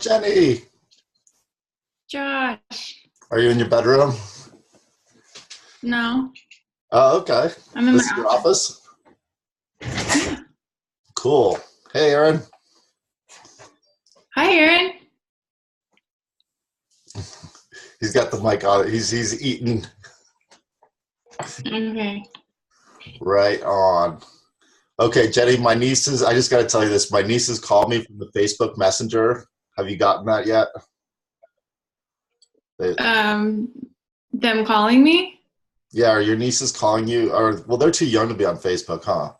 Jenny, Josh. are you in your bedroom? No, Oh, okay. I'm in This my is your office. office? Yeah. Cool. Hey, Aaron. Hi, Aaron. He's got the mic on. He's eating. Okay. Right on. Okay, Jenny, my nieces, I just got to tell you this. My nieces called me from the Facebook Messenger. Have you gotten that yet? Them calling me? Yeah, are your nieces calling you? Or well, they're too young to be on Facebook, huh?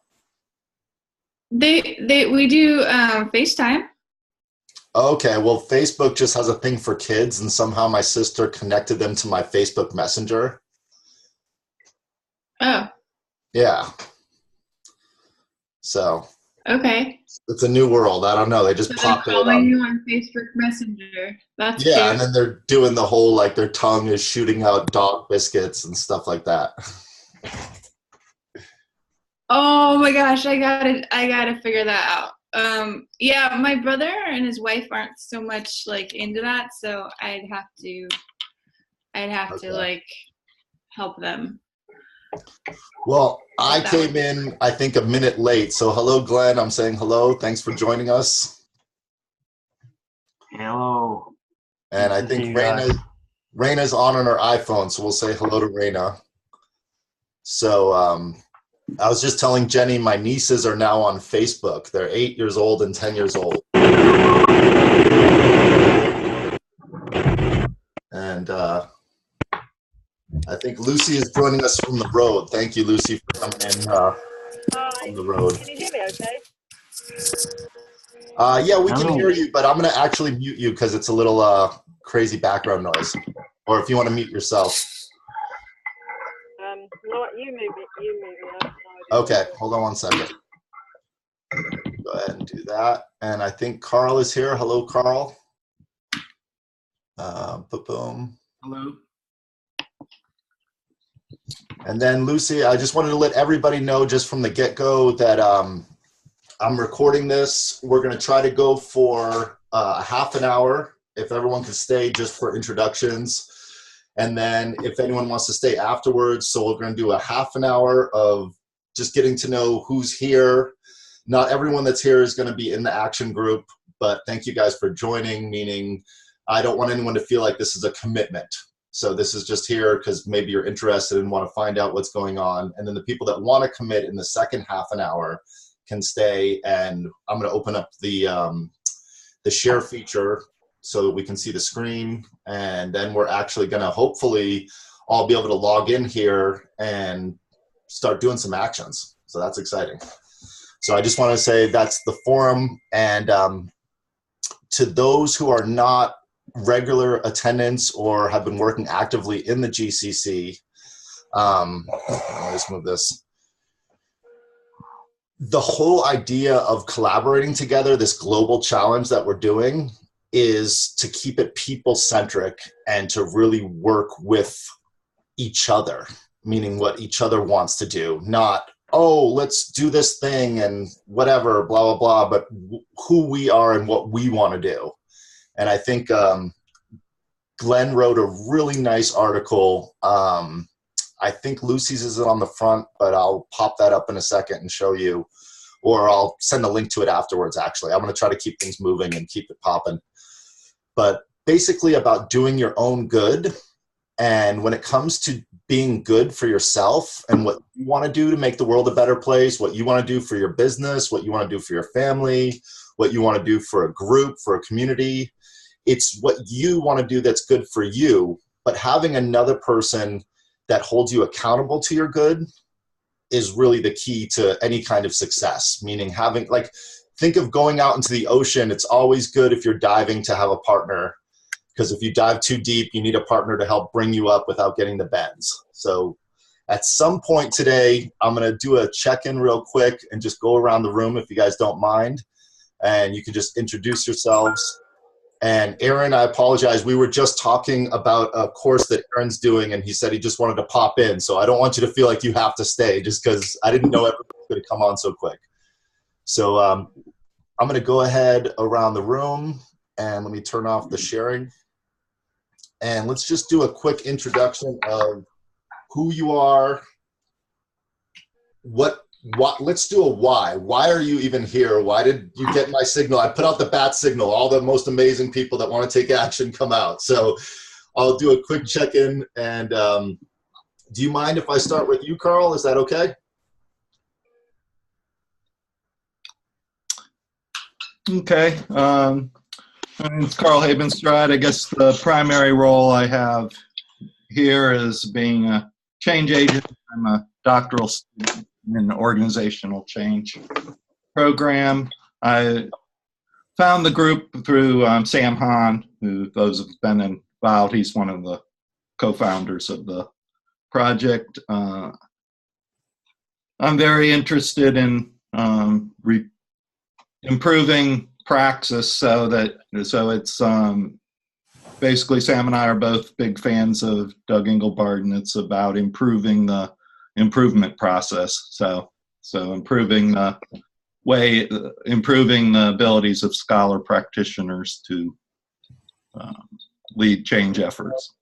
We do FaceTime. Okay, well, Facebook just has a thing for kids, and somehow my sister connected them to my Facebook Messenger. Oh, Yeah. So okay. it's a new world. I don't know. They just So they're pop in calling on. you on Facebook Messenger. That's Yeah, and cute. then they're doing the whole like their tongue is shooting out dog biscuits and stuff like that. Oh my gosh, I gotta figure that out. Yeah, my brother and his wife aren't so much like into that, so I'd have to Okay. like help them. Well, I But that would came in, I think, a minute late. So hello, Glenn. I'm saying hello. Thanks for joining us. Hello. And I Good to see think you guys. Raina's on her iPhone, so we'll say hello to Raina. So I was just telling Jenny my nieces are now on Facebook. They're 8 years old and 10 years old. And I think Lucy is joining us from the road. Thank you, Lucy, for coming in from the road. Can you hear me okay? Yeah, we can Hello. hear you, but I'm going to actually mute you because it's a little crazy background noise. Or if you want to mute yourself. No, you move it. You move it. Okay, hold on one second. Go ahead and do that. And I think Carl is here. Hello, Carl. Boom. Hello. And then Lucy, I just wanted to let everybody know just from the get-go that I'm recording this. We're going to try to go for a half an hour, if everyone can stay just for introductions. And then if anyone wants to stay afterwards, so we're going to do a half an hour of just getting to know who's here. Not everyone that's here is going to be in the action group, but thank you guys for joining, meaning I don't want anyone to feel like this is a commitment. So this is just here because maybe you're interested and want to find out what's going on. And then the people that want to commit in the second half an hour can stay, and I'm going to open up the share feature so that we can see the screen, and then we're actually going to hopefully all be able to log in here and start doing some actions. So that's exciting. So I just want to say that's the forum, and to those who are not regular attendants or have been working actively in the GCC, I'll just move this. The whole idea of collaborating together, this global challenge that we're doing, is to keep it people-centric and to really work with each other, meaning what each other wants to do, not, oh, let's do this thing and whatever, blah, blah, blah, but who we are and what we want to do. And I think Glenn wrote a really nice article. I think Lucy's is on the front, but I'll pop that up in a second and show you, or I'll send a link to it afterwards, actually. I'm going to try to keep things moving and keep it popping. But basically about doing your own good. And when it comes to being good for yourself and what you want to do to make the world a better place, what you want to do for your business, what you want to do for your family, what you want to do for a group, for a community, it's what you want to do that's good for you. But having another person that holds you accountable to your good is really the key to any kind of success. Meaning having, like, think of going out into the ocean. It's always good if you're diving to have a partner, because if you dive too deep, you need a partner to help bring you up without getting the bends. So at some point today, I'm going to do a check-in real quick and just go around the room if you guys don't mind. And you can just introduce yourselves. And Aaron, I apologize. We were just talking about a course that Aaron's doing, and he said he just wanted to pop in. So I don't want you to feel like you have to stay, just because I didn't know everybody was going to come on so quick. So I'm going to go ahead around the room. And let me turn off the sharing. And let's just do a quick introduction of who you are, what, let's do a why. Why are you even here? Why did you get my signal? I put out the bat signal. All the most amazing people that want to take action come out. So I'll do a quick check-in. And do you mind if I start with you, Carl? Is that okay? Okay. My name's Carl Habenstrad. I guess the primary role I have here is being a change agent. I'm a doctoral student in organizational change program. I found the group through Sam Hahn, who those have been involved. He's one of the co-founders of the project. I'm very interested in improving praxis so it's basically Sam and I are both big fans of Doug Engelbart, and it's about improving the improvement process. So improving the abilities of scholar practitioners to lead change efforts.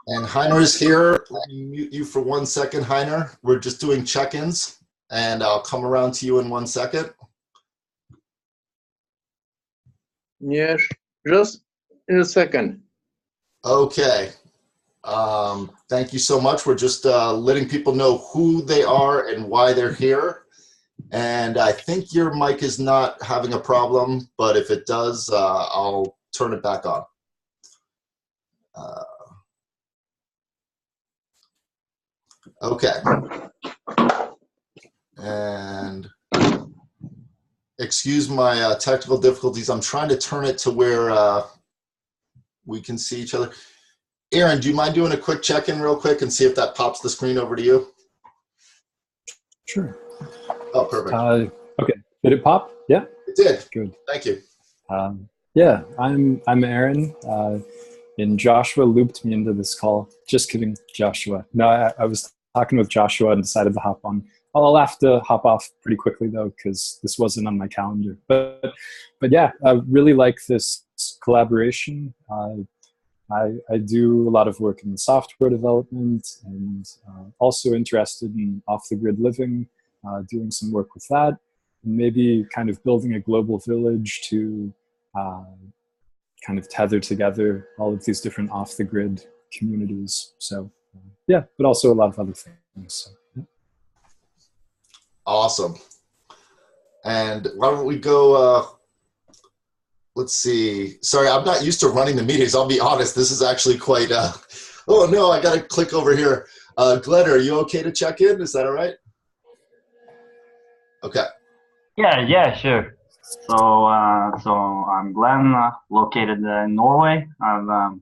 And Heiner's here. Let me mute you for 1 second, Heiner. We're just doing check-ins, and I'll come around to you in 1 second. Yes, just in a second. Okay. Thank you so much. We're just letting people know who they are and why they're here. And I think your mic is not having a problem, but if it does, I'll turn it back on. Okay. And excuse my technical difficulties. I'm trying to turn it to where we can see each other. Aaron, do you mind doing a quick check-in real quick and see if that pops the screen over to you? Sure. Oh, perfect. Okay. Did it pop? Yeah? It did. Good. Thank you. Yeah, I'm Aaron. And Joshua looped me into this call. Just kidding, Joshua. No, I was talking with Joshua and decided to hop on. I'll have to hop off pretty quickly though, because this wasn't on my calendar. But yeah, I really like this collaboration. I do a lot of work in software development and also interested in off-the-grid living, doing some work with that, and maybe kind of building a global village to kind of tether together all of these different off-the-grid communities. So yeah, but also a lot of other things. So, yeah. Awesome. And why don't we go, let's see. Sorry, I'm not used to running the meetings. I'll be honest. This is actually quite, oh no, I got to click over here. Glenn, are you okay to check in? Is that all right? Okay. Yeah, sure. So I'm Glenn, located in Norway. I've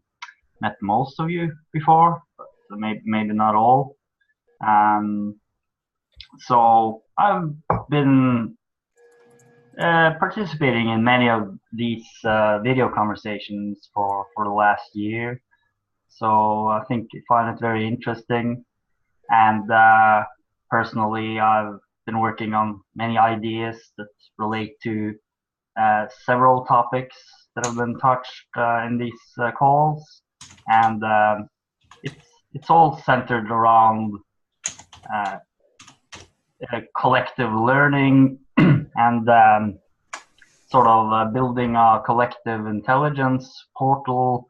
met most of you before, but maybe not all. So I've been participating in many of these video conversations for the last year. So I think I find it very interesting. And personally, I've been working on many ideas that relate to several topics that have been touched in these calls. And it's all centered around collective learning and sort of building a collective intelligence portal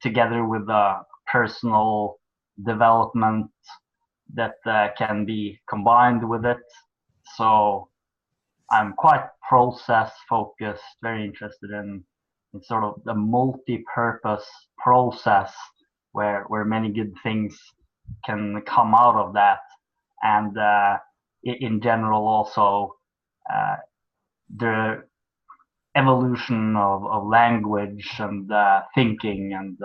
together with a personal development that can be combined with it. So I'm quite process focused, very interested in sort of the multi-purpose process where many good things can come out of that. And in general also the evolution of language and thinking and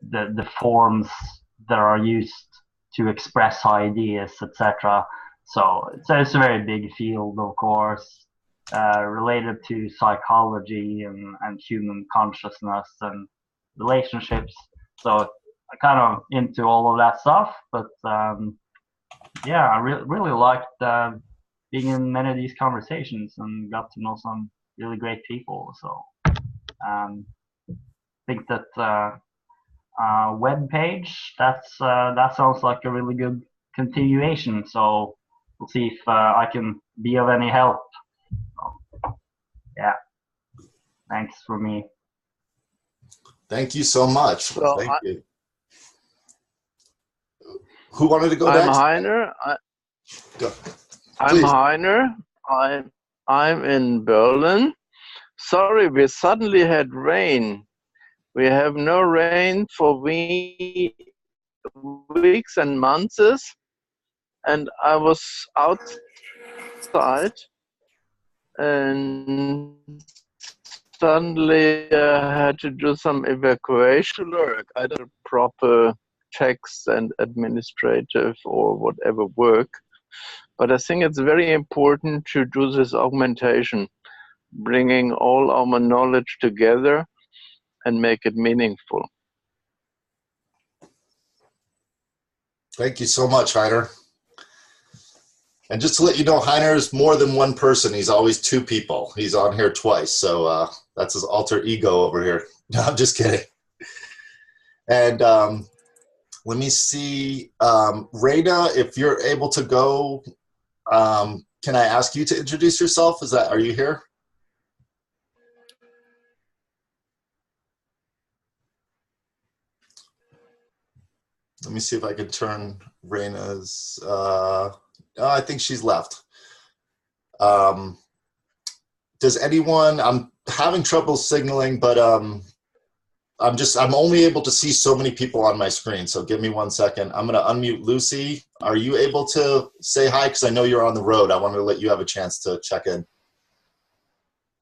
the forms that are used to express ideas, etc. So it's a very big field, of course, related to psychology and human consciousness and relationships. So I kind of into all of that stuff, but yeah, I really liked being in many of these conversations and got to know some really great people. So I think that web page, that sounds like a really good continuation. So we'll see if I can be of any help. So, yeah, thanks for me. Thank you so much. So Thank you. Who wanted to go I'm next? Heiner. Go. I'm Please. Heiner. I'm in Berlin. Sorry, we suddenly had rain. We have no rain for weeks and months, and I was outside, and suddenly I had to do some evacuation work, either proper text and administrative or whatever work. But I think it's very important to do this augmentation, bringing all our knowledge together and make it meaningful. Thank you so much, Heiner. And just to let you know, Heiner is more than one person. He's always two people. He's on here twice. So that's his alter ego over here. No, I'm just kidding. And let me see. Rada, if you're able to go, can I ask you to introduce yourself? Are you here? Let me see if I can turn Raina's, oh, I think she's left. Does anyone, I'm having trouble signaling, but I'm only able to see so many people on my screen. So give me 1 second. I'm gonna unmute Lucy. Are you able to say hi? Because I know you're on the road. I wanted to let you have a chance to check in.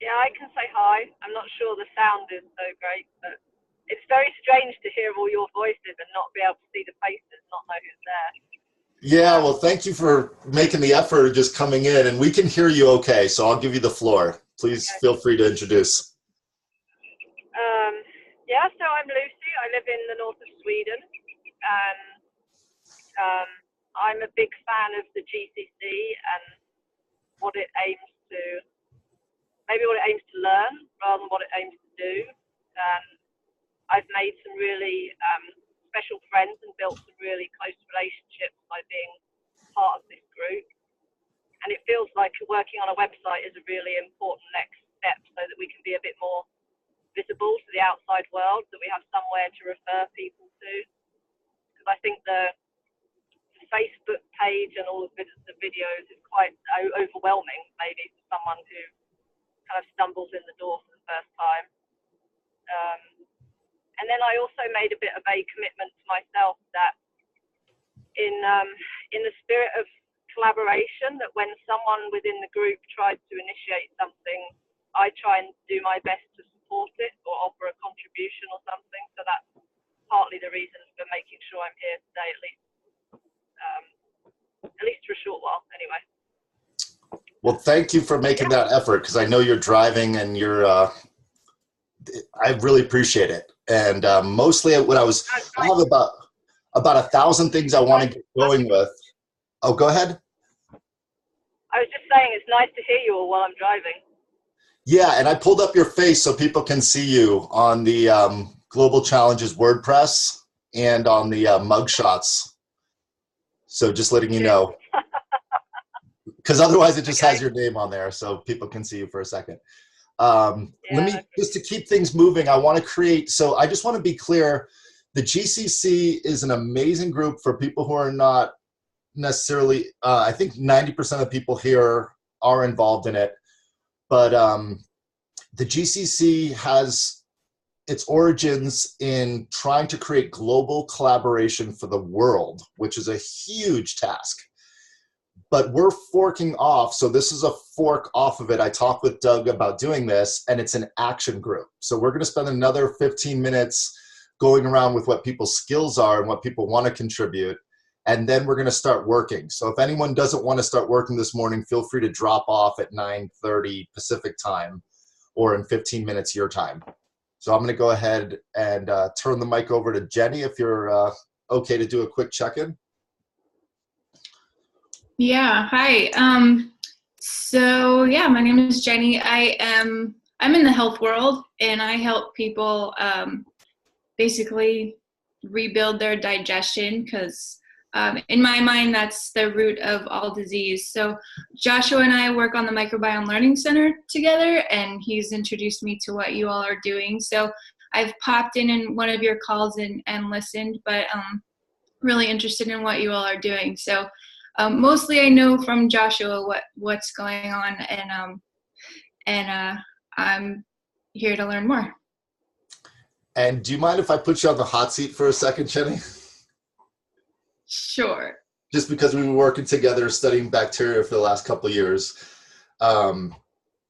Yeah, I can say hi. I'm not sure the sound is so great, but it's very strange to hear all your voices and not be able to see the faces, not know who's there. Yeah, well, thank you for making the effort of just coming in, and we can hear you okay, so I'll give you the floor. Please feel free to introduce. Yeah, so I'm Lucy. I live in the north of Sweden, and I'm a big fan of the GCC and what it aims to, maybe what it aims to learn rather than what it aims to do. And I've made some really special friends and built some really close relationships by being part of this group. And it feels like working on a website is a really important next step so that we can be a bit more visible to the outside world, that we have somewhere to refer people to. Because I think the Facebook page and all of the videos is quite overwhelming, maybe for someone who kind of stumbles in the door for the first time. And then I also made a bit of a commitment to myself that in the spirit of collaboration, that when someone within the group tries to initiate something, I try and do my best to support it or offer a contribution or something. So that's partly the reason for making sure I'm here today, at least for a short while anyway. Well, thank you for making that effort, because I know you're driving and you're, I really appreciate it. And mostly what I have about 1,000 things I want to get going with. Oh, go ahead. I was just saying it's nice to hear you all while I'm driving. Yeah, and I pulled up your face so people can see you on the Global Challenges WordPress and on the mugshots. So just letting you know. Because otherwise it just has your name on there so people can see you for a second. Let me, just to keep things moving, I want to create, so I just want to be clear, the GCC is an amazing group for people who are not necessarily, I think 90% of people here are involved in it, but the GCC has its origins in trying to create global collaboration for the world, which is a huge task. But we're forking off, so this is a fork off of it. I talked with Doug about doing this, and it's an action group. So we're gonna spend another 15 minutes going around with what people's skills are and what people wanna contribute, and then we're gonna start working. So if anyone doesn't wanna start working this morning, feel free to drop off at 9:30 Pacific time, or in 15 minutes your time. So I'm gonna go ahead and turn the mic over to Jenny if you're okay to do a quick check-in. Yeah, hi. So yeah, my name is Jenny. I'm in the health world, and I help people basically rebuild their digestion, because in my mind, that's the root of all disease. So Joshua and I work on the Microbiome Learning Center together, and he's introduced me to what you all are doing. So I've popped in one of your calls and listened, but really interested in what you all are doing. So mostly I know from Joshua what's going on, and I'm here to learn more. And do you mind if I put you on the hot seat for a second, Jenny? Sure. Just because we were working together studying bacteria for the last couple of years.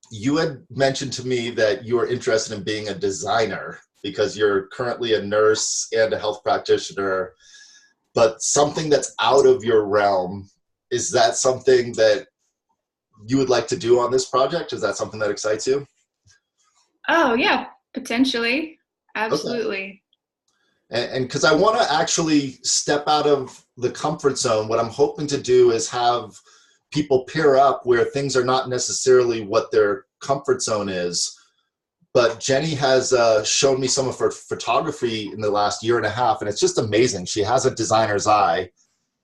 You had mentioned to me that you were interested in being a designer because you're currently a nurse and a health practitioner, but something that's out of your realm. Is that something that you would like to do on this project? Is that something that excites you? Oh yeah, potentially. Absolutely. Okay. And because I want to actually step out of the comfort zone, what I'm hoping to do is have people pair up where things are not necessarily what their comfort zone is. But Jenny has shown me some of her photography in the last year and a half, and it's just amazing. She has a designer's eye.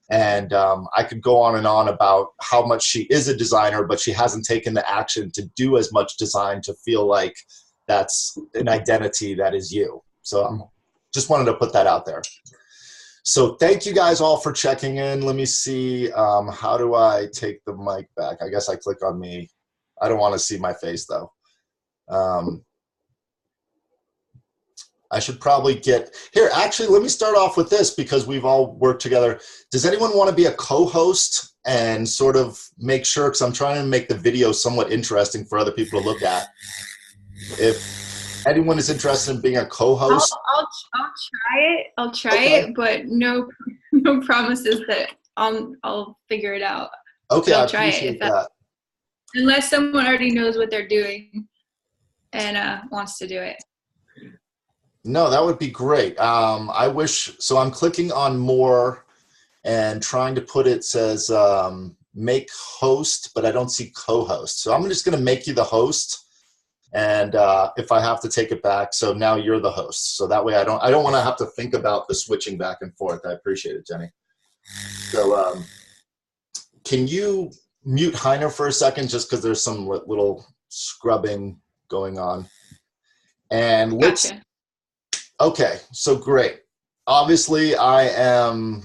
And I could go on and on about how much she is a designer, but she hasn't taken the action to do as much design to feel like that's an identity that is you. So I just wanted to put that out there. So thank you guys all for checking in. Let me see, how do I take the mic back? I guess I click on me. I don't want to see my face though. I should probably get here. Actually, let me start off with this because we've all worked together. Does anyone want to be a co-host and sort of make sure, because I'm trying to make the video somewhat interesting for other people to look at. If anyone is interested in being a co-host. I'll try it. I'll try it, but no promises that I'll figure it out. Okay, I'll I try appreciate it that. unless someone already knows what they're doing and wants to do it. No, that would be great. I wish, so I'm clicking on more and trying to put it says make host, but I don't see co-host. So I'm just going to make you the host. And if I have to take it back, so now you're the host. So that way I don't want to have to think about the switching back and forth. I appreciate it, Jenny. So can you mute Heiner for a second, just because there's some little scrubbing going on. And let's, Gotcha. okay, so great. Obviously, I am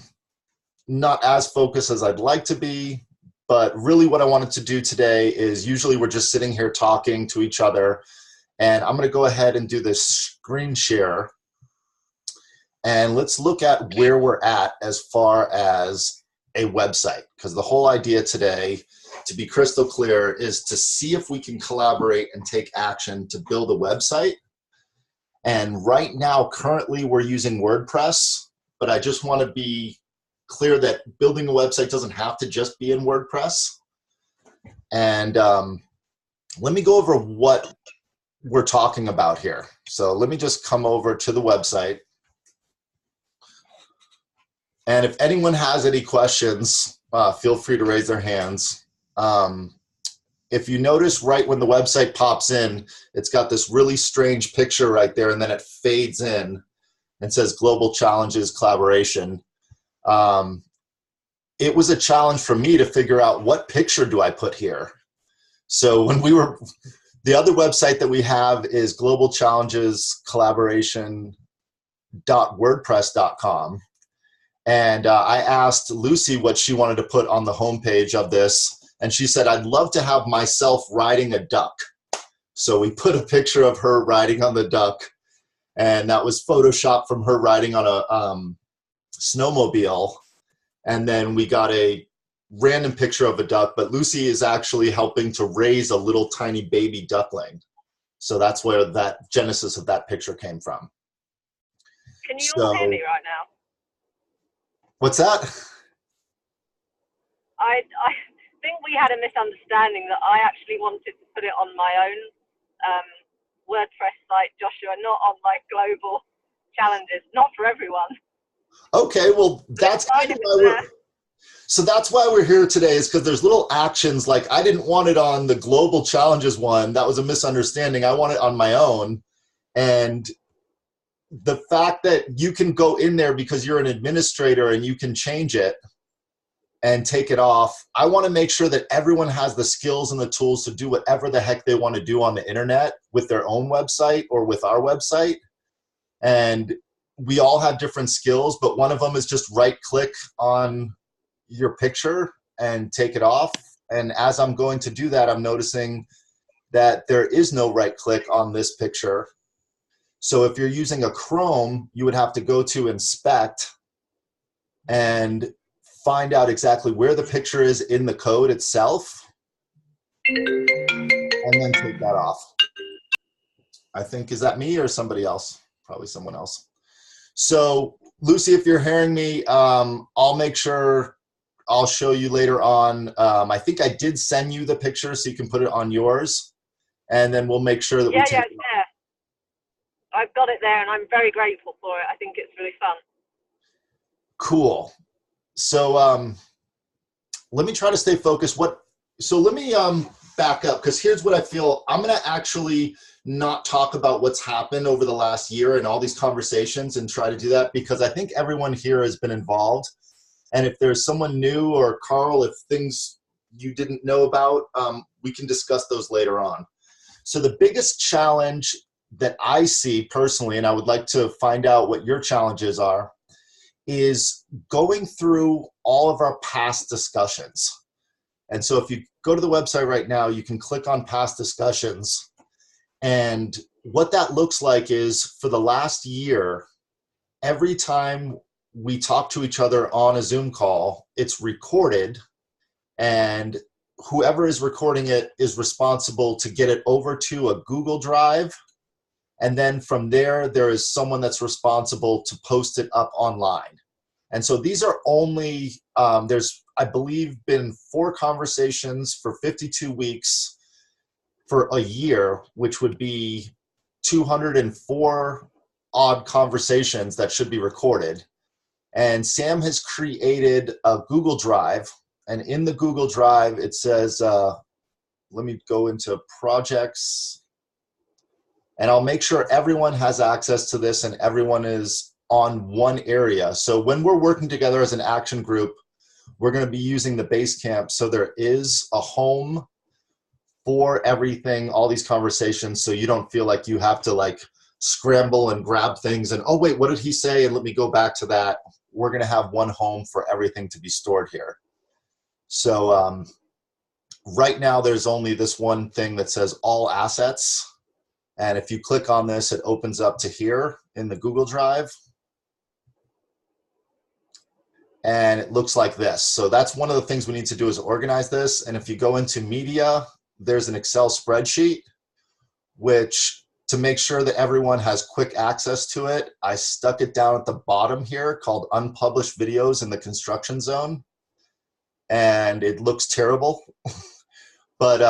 not as focused as I'd like to be, but really what I wanted to do today is, usually we're just sitting here talking to each other, and I'm going to go ahead and do this screen share, and let's look at where we're at as far as a website, because the whole idea today, to be crystal clear, is to see if we can collaborate and take action to build a website. And right now, currently, we're using WordPress, but I just want to be clear that building a website doesn't have to just be in WordPress. And let me go over what we're talking about here. So let me just come over to the website. And if anyone has any questions, feel free to raise their hands. If you notice right when the website pops in, it's got this really strange picture right there, and then it fades in and says Global Challenges Collaboration. It was a challenge for me to figure out what picture do I put here. So when the other website that we have is globalchallengescollaboration.wordpress.com. And I asked Lucy what she wanted to put on the homepage of this. And she said, I'd love to have myself riding a duck. So we put a picture of her riding on the duck, and that was Photoshopped from her riding on a snowmobile. And then we got a random picture of a duck, but Lucy is actually helping to raise a little tiny baby duckling. So that's where that genesis of that picture came from. Can you all hear me right now? What's that? I think we had a misunderstanding that I actually wanted to put it on my own WordPress site, Joshua, not on my global challenges, not for everyone. Okay, well, that's kind of why So that's why we're here today, is because there's little actions. Like, I didn't want it on the global challenges one. That was a misunderstanding. I want it on my own. And the fact that you can go in there because you're an administrator and you can change it and take it off. I want to make sure that everyone has the skills and the tools to do whatever the heck they want to do on the internet with their own website or with our website. And we all have different skills, but one of them is just right click on your picture and take it off. And as I'm going to do that, I'm noticing that there is no right click on this picture. So if you're using a Chrome, you would have to go to inspect and find out exactly where the picture is in the code itself, and then take that off. I think, is that me or somebody else? Probably someone else. So Lucy, if you're hearing me, I'll make sure I'll show you later on. I think I did send you the picture so you can put it on yours, and then we'll make sure that we take it off. Yeah. I've got it there and I'm very grateful for it. I think it's really fun. Cool. So let me try to stay focused. So let me back up, because here's what I feel. I'm going to actually not talk about what's happened over the last year and all these conversations and try to do that, because I think everyone here has been involved. And if there's someone new, or Carl, if things you didn't know about, we can discuss those later on. So the biggest challenge that I see personally, and I would like to find out what your challenges are, is going through all of our past discussions. And so if you go to the website right now, you can click on past discussions. And what that looks like is, for the last year, every time we talk to each other on a Zoom call, it's recorded, and whoever is recording it is responsible to get it over to a Google Drive. And then from there, there is someone that's responsible to post it up online. And so these are only, there's, I believe, been 4 conversations for 52 weeks for a year, which would be 204 odd conversations that should be recorded. And Sam has created a Google Drive. And in the Google Drive, it says, let me go into projects. And I'll make sure everyone has access to this and everyone is on one area. So when we're working together as an action group, we're going to be using the Basecamp. So there is a home for everything, all these conversations, so you don't feel like you have to like scramble and grab things and, oh wait, what did he say? And let me go back to that. We're going to have one home for everything to be stored here. So right now there's only this one thing that says all assets. And if you click on this, it opens up to here in the Google Drive. And it looks like this. So that's one of the things we need to do, is organize this. And if you go into media, there's an Excel spreadsheet, which, to make sure that everyone has quick access to it, I stuck it down at the bottom here, called unpublished videos in the construction zone. And it looks terrible. But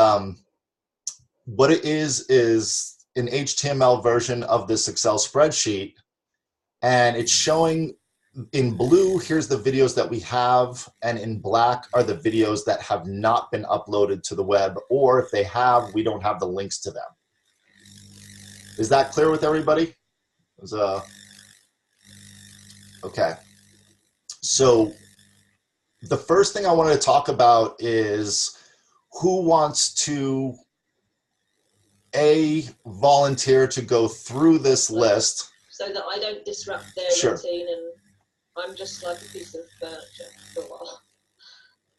what it is an HTML version of this Excel spreadsheet, and it's showing in blue, here's the videos that we have, and in black are the videos that have not been uploaded to the web, or if they have, we don't have the links to them. Is that clear with everybody? Okay. So the first thing I wanted to talk about is, who wants to volunteer to go through this list, so that I don't disrupt their routine and I'm just like a piece of furniture for a while.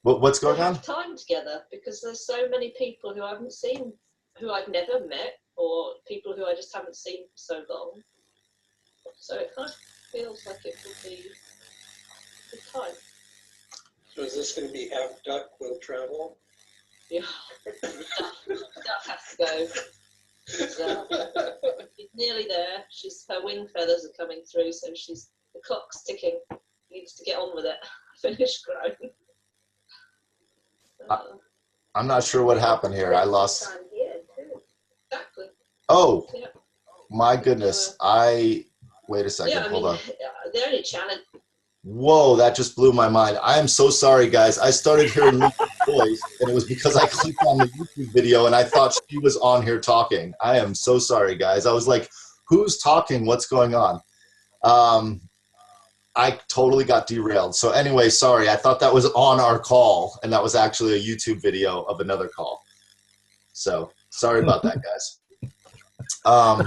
What's going on? Time together, because there's so many people who I haven't seen, who I've never met, or people who I just haven't seen for so long. So it kind of feels like it would be good time. So is this going to be Have Duck Will Travel? Yeah, Duck has to go. She's nearly there. Her wing feathers are coming through, so the clock's ticking. Needs to get on with it. Finish growing. I'm not sure what happened here. I lost. Time here too. Exactly. Oh, yeah. My goodness. Wait a second. Yeah, Hold on. The only challenge. Whoa, that just blew my mind. I am so sorry, guys. I started hearing Lucy's voice, and it was because I clicked on the YouTube video, and I thought she was on here talking. I am so sorry, guys. I was like, who's talking? What's going on? I totally got derailed. So anyway, sorry. I thought that was on our call, and that was actually a YouTube video of another call. So sorry about that, guys. I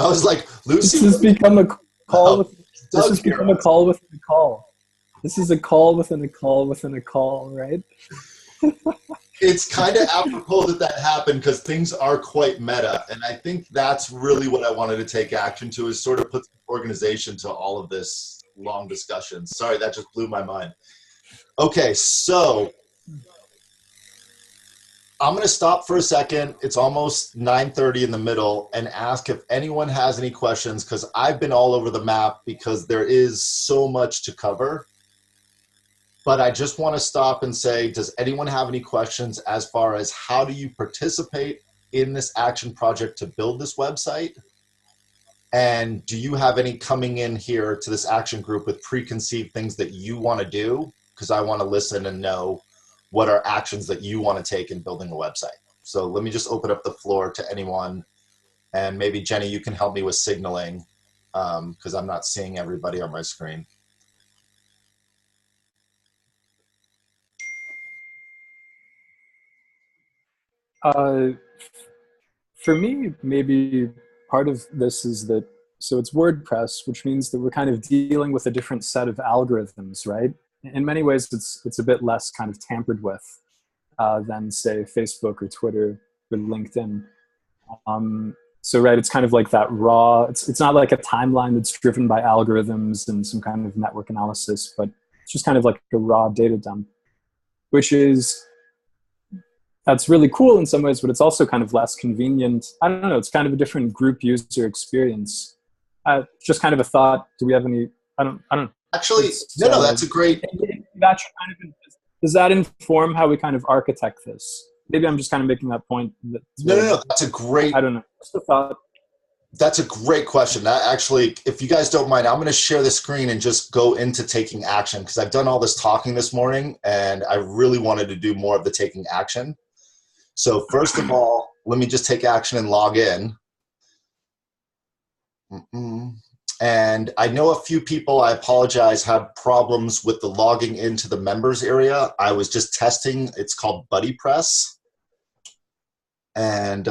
was like, Lucy. This has become a call. This has become a call within a call. This is a call within a call within a call, right? It's kind of apropos that happened because things are quite meta, and I think that's really what I wanted to take action to, is sort of put organization to all of this long discussion. Sorry, that just blew my mind. Okay, so I'm going to stop for a second. It's almost 9:30 in the middle, and ask if anyone has any questions, because I've been all over the map because there is so much to cover. But I just want to stop and say, does anyone have any questions as far as how do you participate in this action project to build this website? And do you have any coming in here to this action group with preconceived things that you want to do? Because I want to listen and know what are actions that you want to take in building a website. So let me just open up the floor to anyone. And maybe Jenny, you can help me with signaling because I'm not seeing everybody on my screen. For me, maybe part of this is that, so it's WordPress, which means that we're kind of dealing with a different set of algorithms, right? In many ways, it's a bit less kind of tampered with than, say, Facebook or Twitter or LinkedIn. So, right, it's kind of like that raw, it's not like a timeline that's driven by algorithms and some kind of network analysis, but it's just kind of like a raw data dump, which is, that's really cool in some ways, but it's also kind of less convenient. I don't know, it's kind of a different group user experience. Just kind of a thought, do we have any, I don't. Actually, no, that's a great. That should kind of, does that inform how we kind of architect this? Maybe I'm just kind of making that point. No, that's a great. I don't know. Just a thought. That's a great question. That actually, if you guys don't mind, I'm going to share the screen and just go into taking action, because I've done all this talking this morning, and I really wanted to do more of the taking action. So first of all, let me just take action and log in. And I know a few people, I apologize, have problems with the logging into the members area. I was just testing. It's called BuddyPress. And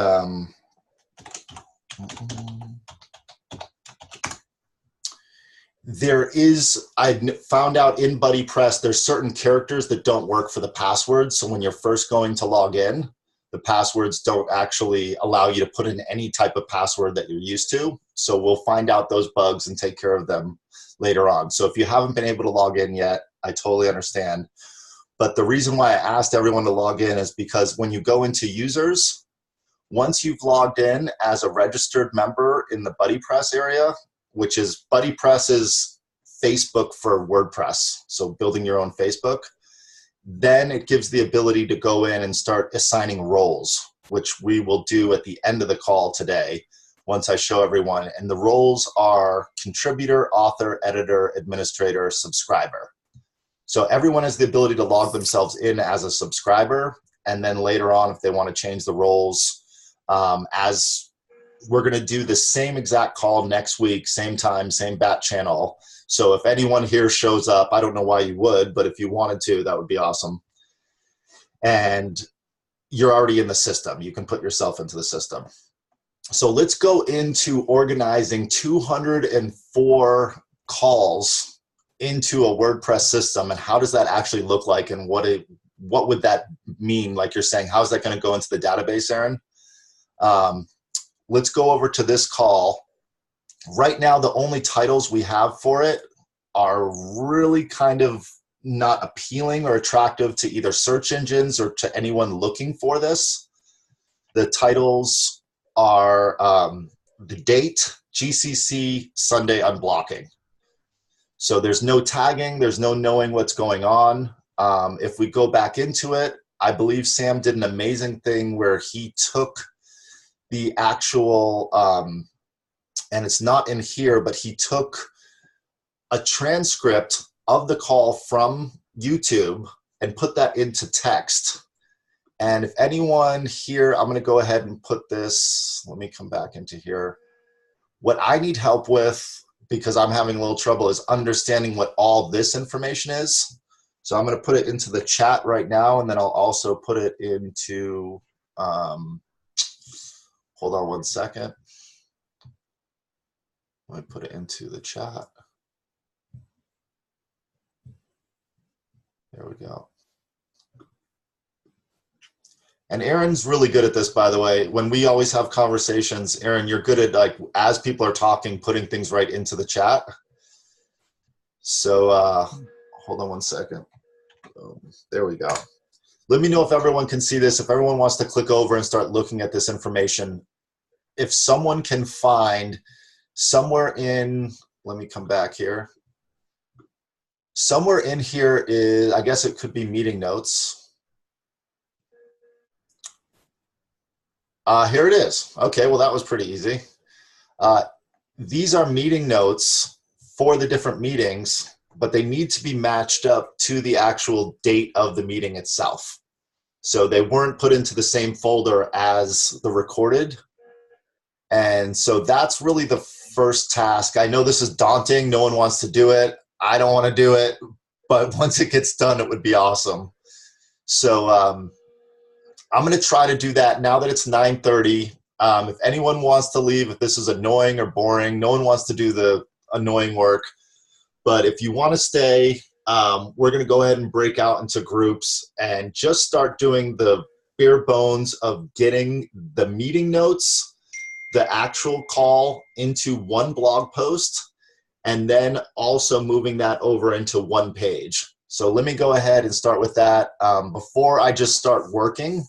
there is, I found out in BuddyPress, there's certain characters that don't work for the password. So when you're first going to log in, the passwords don't actually allow you to put in any type of password that you're used to. So we'll find out those bugs and take care of them later on. So if you haven't been able to log in yet, I totally understand. But the reason why I asked everyone to log in is because when you go into users, once you've logged in as a registered member in the BuddyPress area, which is BuddyPress is Facebook for WordPress, so building your own Facebook, then it gives the ability to go in and start assigning roles, which we will do at the end of the call today once I show everyone. And the roles are contributor, author, editor, administrator, subscriber. So everyone has the ability to log themselves in as a subscriber, and then later on, if they want to change the roles, as we're going to do the same exact call next week, same time, same bat channel. So if anyone here shows up, I don't know why you would, but if you wanted to, that would be awesome. And you're already in the system. You can put yourself into the system. So let's go into organizing 204 calls into a WordPress system, and how does that actually look like, and what would that mean? Like you're saying, how's that going to go into the database, Aaron? Let's go over to this call. Right now, the only titles we have for it are really kind of not appealing or attractive to either search engines or to anyone looking for this. The titles are the date, GCC, Sunday unblocking. So there's no tagging, there's no knowing what's going on. If we go back into it, I believe Sam did an amazing thing where he took the actual, and it's not in here, but he took a transcript of the call from YouTube and put that into text. And if anyone here, I'm going to go ahead and put this, let me come back into here. What I need help with, because I'm having a little trouble, is understanding what all this information is. So I'm going to put it into the chat right now, and then I'll also put it into, hold on one second. Let me put it into the chat. There we go. And Aaron's really good at this, by the way. When we always have conversations, Aaron, you're good at, like, as people are talking, putting things right into the chat. So hold on one second. There we go. Let me know if everyone can see this. If everyone wants to click over and start looking at this information, if someone can find somewhere in, let me come back here. Somewhere in here is, I guess it could be meeting notes. Here it is. Okay, well, that was pretty easy. These are meeting notes for the different meetings, but they need to be matched up to the actual date of the meeting itself. So they weren't put into the same folder as the recorded. And so that's really the first task. I know this is daunting. No one wants to do it. I don't want to do it. But once it gets done, it would be awesome. So I'm going to try to do that now that it's 9:30. If anyone wants to leave, if this is annoying or boring, no one wants to do the annoying work. But if you want to stay, we're going to go ahead and break out into groups and just start doing the bare bones of getting the meeting notes, the actual call into one blog post, and then also moving that over into one page. So let me go ahead and start with that. Before I just start working,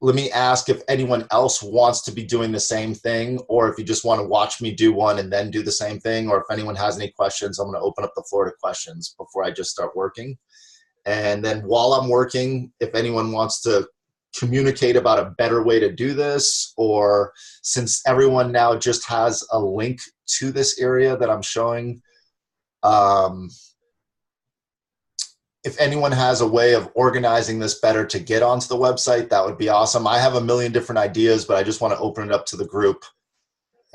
let me ask if anyone else wants to be doing the same thing, or if you just want to watch me do one and then do the same thing, or if anyone has any questions, I'm going to open up the floor to questions before I just start working. And then while I'm working, if anyone wants to communicate about a better way to do this, or since everyone now just has a link to this area that I'm showing, if anyone has a way of organizing this better to get onto the website, that would be awesome. I have a million different ideas, but I just want to open it up to the group.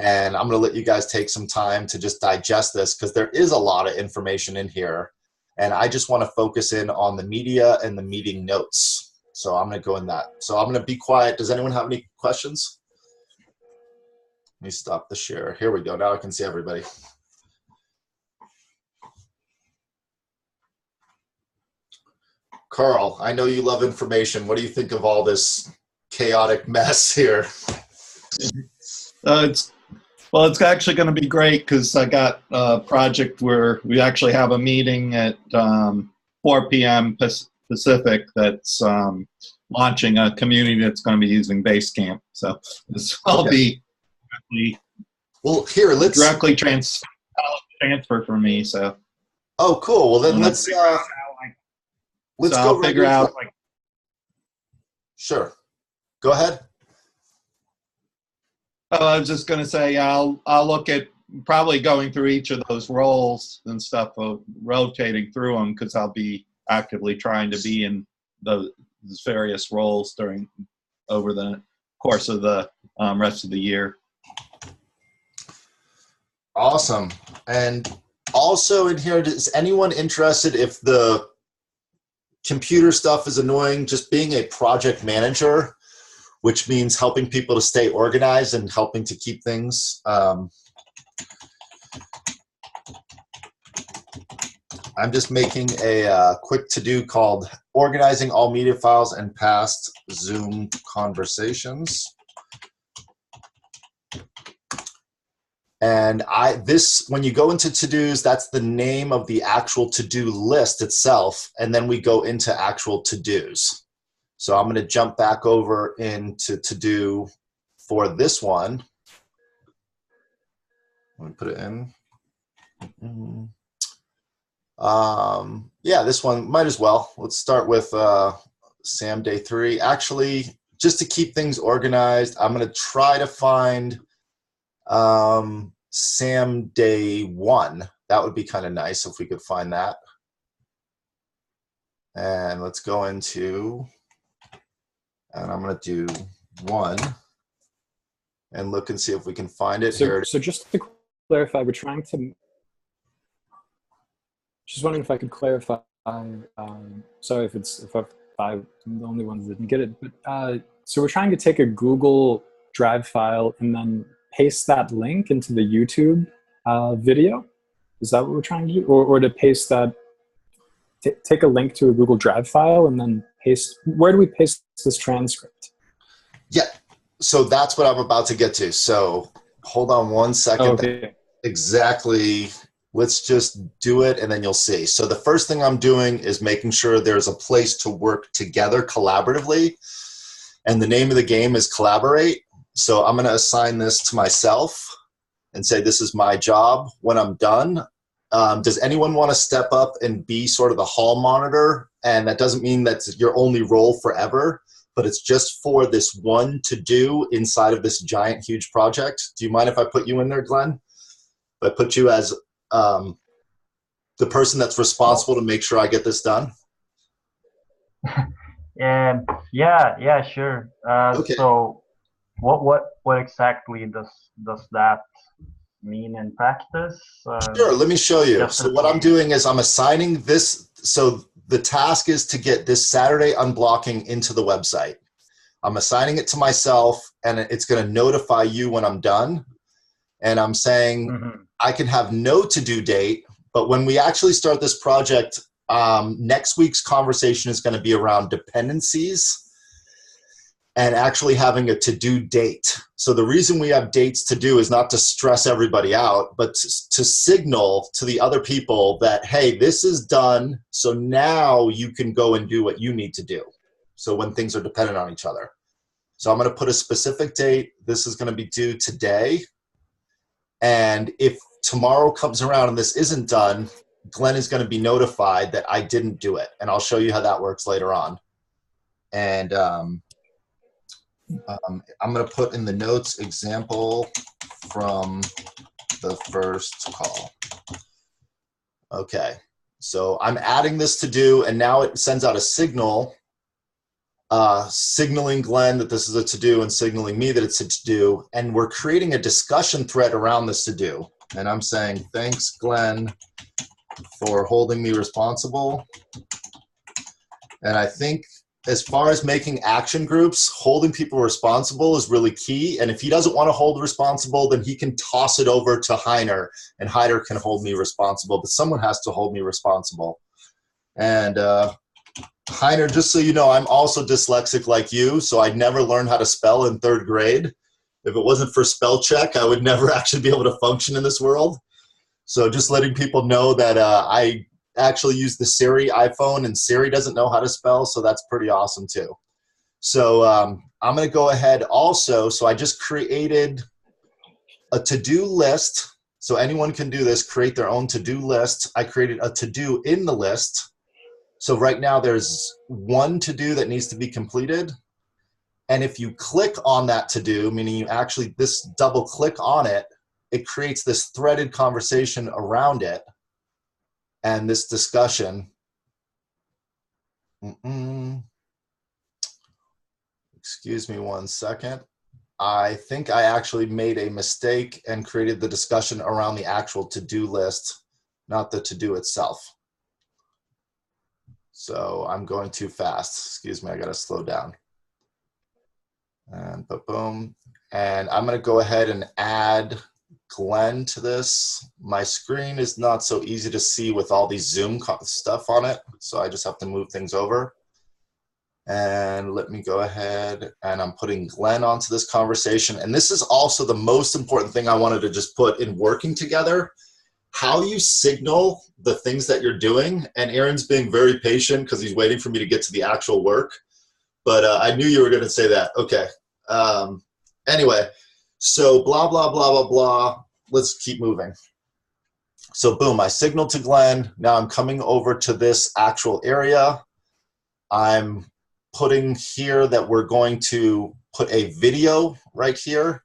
And I'm going to let you guys take some time to just digest this, because there is a lot of information in here. And I just want to focus in on the media and the meeting notes. So I'm going to go in that. So I'm going to be quiet. Does anyone have any questions? Let me stop the share. Here we go. Now I can see everybody. Carl, I know you love information. What do you think of all this chaotic mess here? It's actually going to be great, because I got a project where we actually have a meeting at 4 p.m. Pacific that's launching a community that's going to be using Basecamp. So this will be directly transfer for me. So. Oh, cool. Well, then let's I'll figure out. Sure. Go ahead. Oh, I was just going to say I'll look at probably going through each of those roles and stuff, rotating through them, because I'll be actively trying to be in those various roles over the course of the rest of the year. Awesome. And also in here, is anyone interested, if the computer stuff is annoying, just being a project manager, which means helping people to stay organized and helping to keep things. I'm just making a quick to-do called Organizing All Media Files and Past Zoom Conversations. And when you go into to-dos, that's the name of the actual to-do list itself, and then we go into actual to-dos. So I'm going to jump back over into to-do for this one. Let me put it in. Yeah, this one might as well. Let's start with Sam Day 3. Actually, just to keep things organized, I'm going to try to find Sam Day 1. That would be kind of nice if we could find that. And let's go into, and I'm going to do 1 and look and see if we can find it. Here. So just to clarify, we're trying to, just wondering if I could clarify, sorry if I'm the only one that didn't get it, but so we're trying to take a Google Drive file and then paste that link into the YouTube video. Is that what we're trying to do? Or to paste that, take a link to a Google Drive file and then paste, where do we paste this transcript? Yeah, so that's what I'm about to get to. So hold on one second. Okay. Exactly. Let's just do it and then you'll see. So the first thing I'm doing is making sure there's a place to work together collaboratively. And the name of the game is collaborate. So I'm going to assign this to myself and say this is my job when I'm done. Does anyone want to step up and be sort of the hall monitor? And that doesn't mean that's your only role forever, but it's just for this one to do inside of this giant, huge project. Do you mind if I put you in there, Glenn? If I put you as the person that's responsible to make sure I get this done? Yeah, sure. Okay. So what exactly does that mean in practice? Sure, let me show you. Just So what I'm doing is I'm assigning this. So the task is to get this Saturday unblocking into the website. I'm assigning it to myself and it's going to notify you when I'm done. And I'm saying I can have no to-do date, but when we actually start this project, next week's conversation is going to be around dependencies and actually having a to-do date. So the reason we have dates to do is not to stress everybody out, but to signal to the other people that, hey, this is done, so now you can go and do what you need to do. So when things are dependent on each other. So I'm going to put a specific date. This is going to be due today. And if tomorrow comes around and this isn't done, Glenn is going to be notified that I didn't do it. And I'll show you how that works later on. And I'm going to put in the notes example from the first call. Okay, so I'm adding this to do, and now it sends out a signal, signaling Glenn that this is a to-do and signaling me that it's a to-do, and we're creating a discussion thread around this to-do. And I'm saying, thanks, Glenn, for holding me responsible. And I think as far as making action groups, holding people responsible is really key. And if he doesn't want to hold responsible, then he can toss it over to Heiner, and Heiner can hold me responsible. But someone has to hold me responsible. And Heiner, just so you know, I'm also dyslexic like you, so I never learned how to spell in 3rd grade. If it wasn't for spell check, I would never actually be able to function in this world. So just letting people know that I actually use the Siri iPhone, and Siri doesn't know how to spell, so that's pretty awesome too. So I'm going to go ahead also. So I just created a to-do list. So anyone can do this, create their own to-do list. I created a to-do in the list. So right now there's one to-do that needs to be completed. And if you click on that to-do, meaning you actually double click on it, it creates this threaded conversation around it and this discussion. Excuse me one second. I think I actually made a mistake and created the discussion around the actual to-do list, not the to-do itself. So I'm going too fast. Excuse me, I gotta slow down. And boom. And I'm gonna go ahead and add Glenn to this. My screen is not so easy to see with all these Zoom stuff on it, so I just have to move things over. And let me go ahead, and I'm putting Glenn onto this conversation. And this is also the most important thing I wanted to just put in working together, how you signal the things that you're doing. And Aaron's being very patient because he's waiting for me to get to the actual work. But I knew you were going to say that. Okay. Anyway, so blah, blah, blah, blah, blah. Let's keep moving. So boom, I signaled to Glenn. Now I'm coming over to this actual area. I'm putting here that we're going to put a video right here.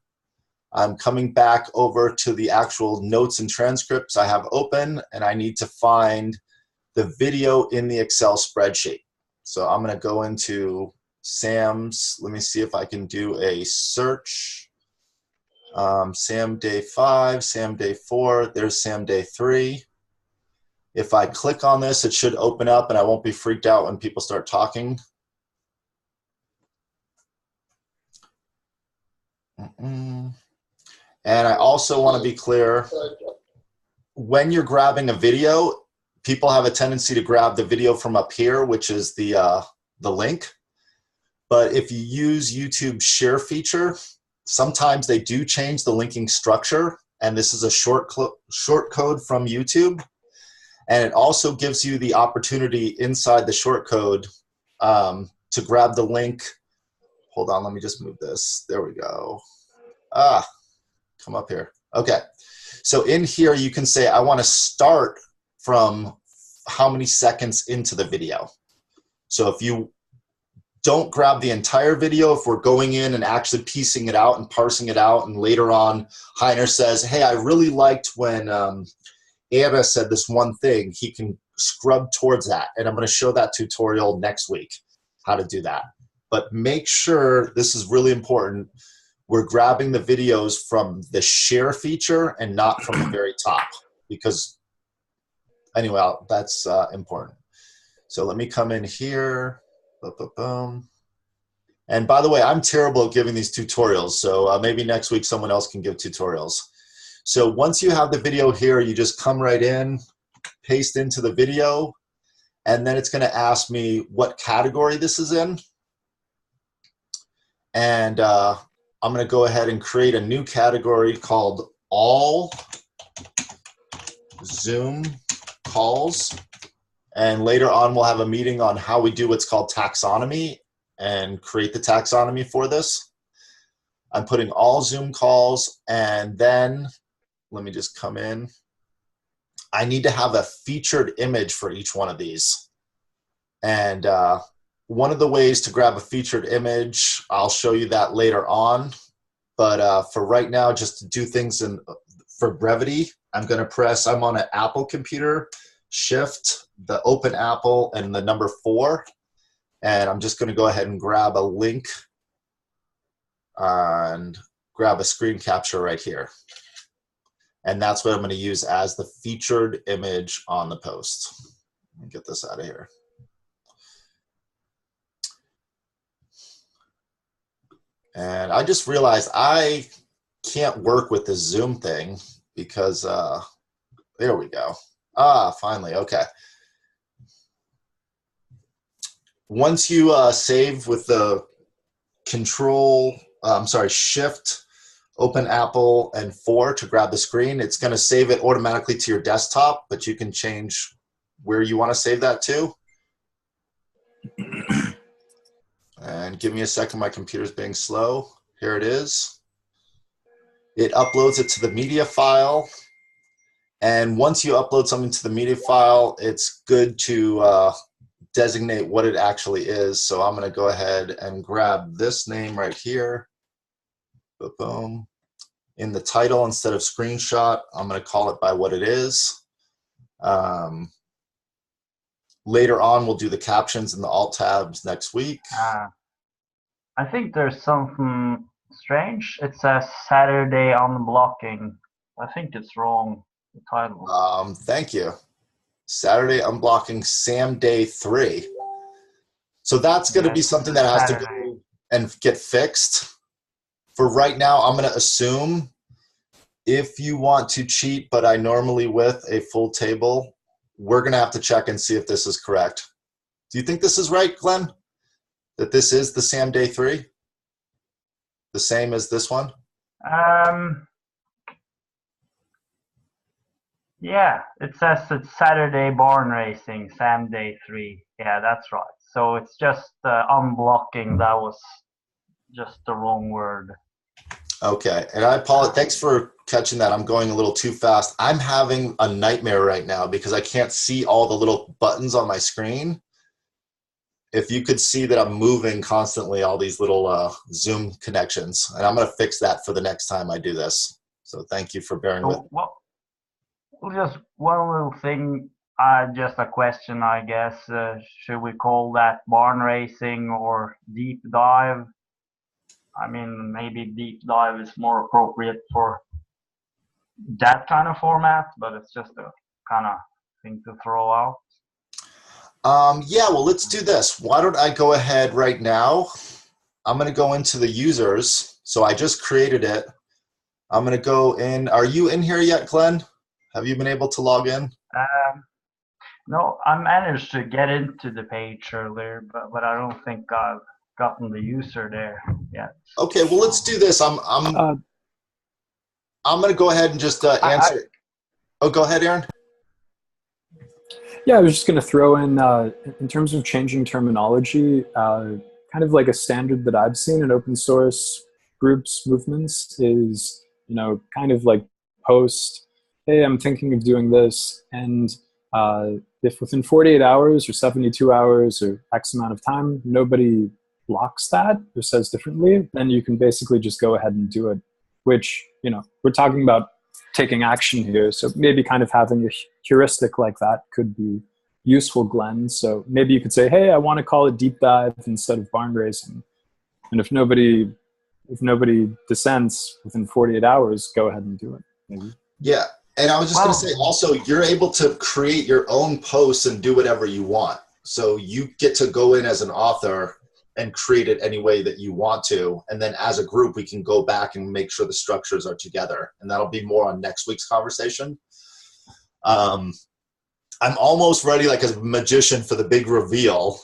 I'm coming back over to the actual notes and transcripts I have open, and I need to find the video in the Excel spreadsheet. So I'm going to go into Sam's. Let me see if I can do a search. Sam day 5, Sam day 4, there's Sam day 3. If I click on this, it should open up and I won't be freaked out when people start talking. And I also want to be clear, when you're grabbing a video, people have a tendency to grab the video from up here, which is the link. But if you use YouTube's share feature, sometimes they do change the linking structure, and this is a short code from YouTube. And it also gives you the opportunity inside the short code to grab the link. Hold on, let me just move this. There we go. Come up here. Okay. So in here, you can say, I want to start from how many seconds into the video. So if you don't grab the entire video, if we're going in and actually piecing it out and parsing it out, and later on Heiner says, hey, I really liked when Anna said this one thing, he can scrub towards that. And I'm going to show that tutorial next week, how to do that. But make sure, this is really important, we're grabbing the videos from the share feature and not from the very top, because anyway, that's important. So let me come in here. Boom. And by the way, I'm terrible at giving these tutorials, so maybe next week someone else can give tutorials. So once you have the video here, you just come right in, paste into the video, and then it's going to ask me what category this is in. And I'm going to go ahead and create a new category called All Zoom Calls. And later on, we'll have a meeting on how we do what's called taxonomy and create the taxonomy for this. I'm putting all Zoom calls, and then let me just come in. I need to have a featured image for each one of these. And one of the ways to grab a featured image, I'll show you that later on. But for right now, just to do things for brevity, I'm going to press, I'm on an Apple computer, Shift, the open Apple, and the number 4. And I'm just going to go ahead and grab a link and grab a screen capture right here. And that's what I'm going to use as the featured image on the post. Let me get this out of here. And I just realized I can't work with the Zoom thing because, there we go. Finally, okay. Once you save with the Shift, open Apple, and 4 to grab the screen, it's going to save it automatically to your desktop, but you can change where you want to save that to. And give me a second, my computer's being slow. Here it is. It uploads it to the media file. And once you upload something to the media file, it's good to designate what it actually is. So I'm going to go ahead and grab this name right here. Boom. In the title, instead of screenshot, I'm going to call it by what it is. Later on, we'll do the captions and the alt tabs next week. I think there's something strange. It says Saturday unblocking. I think it's wrong, the title. Thank you. Saturday unblocking Sam Day 3. So that's going to be something that has to go and get fixed. For right now, I'm going to assume if you want to cheat, but I normally with a full table, we're going to have to check and see if this is correct. Do you think this is right, Glenn? That this is the Sam Day 3? The same as this one? Yeah, it says it's Saturday barn racing, Sam Day 3. Yeah, that's right. So it's just unblocking. That was just the wrong word. Okay, and I apologize. Thanks for catching that. I'm going a little too fast. I'm having a nightmare right now because I can't see all the little buttons on my screen. if you could see that I'm moving constantly all these little Zoom connections, and I'm going to fix that for the next time I do this. So thank you for bearing with. Well, just one little thing, just a question, I guess. Should we call that barn racing or deep dive? I mean, maybe deep dive is more appropriate for that kind of format, but it's just a kind of thing to throw out. Yeah, well, let's do this. Why don't I go ahead right now? I'm going to go into the users. So I just created it. I'm going to go in. Are you in here yet, Glenn? Have you been able to log in? No, I managed to get into the page earlier, but I don't think I've gotten the user there yet. Okay, well, let's do this. I'm going to go ahead and just answer. Oh, go ahead, Aaron. Yeah, I was just going to throw in terms of changing terminology, kind of like a standard that I've seen in open source groups, movements is, kind of like post, hey, I'm thinking of doing this. And if within 48 hours or 72 hours or X amount of time, nobody blocks that or says differently, then you can basically just go ahead and do it, which, we're talking about taking action here. So maybe kind of having a heuristic like that could be useful, Glenn. So maybe you could say, hey, I want to call it deep dive instead of barn racing. And if nobody dissents within 48 hours, go ahead and do it. Maybe. Yeah. And I was just going to say also, you're able to create your own posts and do whatever you want. So you get to go in as an author and create it any way that you want to. And then as a group, we can go back and make sure the structures are together. And that'll be more on next week's conversation. I'm almost ready like a magician for the big reveal.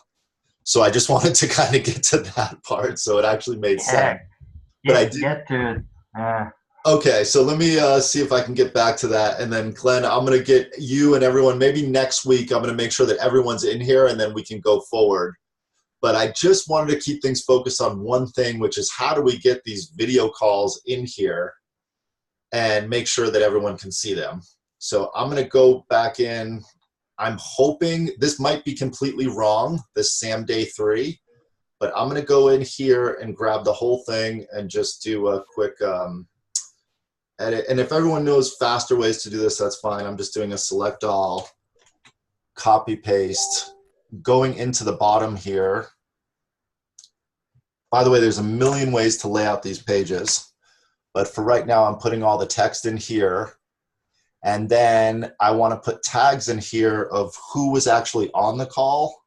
So I just wanted to kind of get to that part. So it actually made sense. But I did get to it. Okay, so let me see if I can get back to that. And then, Glenn, I'm going to get you and everyone, maybe next week, I'm going to make sure that everyone's in here and then we can go forward. But I just wanted to keep things focused on one thing, which is how do we get these video calls in here and make sure that everyone can see them. So I'm going to go back in. I'm hoping this might be completely wrong, this SAM Day 3, but I'm going to go in here and grab the whole thing and just do a quick edit. And if everyone knows faster ways to do this, that's fine. I'm just doing a select all, copy paste, going into the bottom here. By the way, there's a million ways to lay out these pages, but for right now, I'm putting all the text in here. And then I want to put tags in here of who was actually on the call.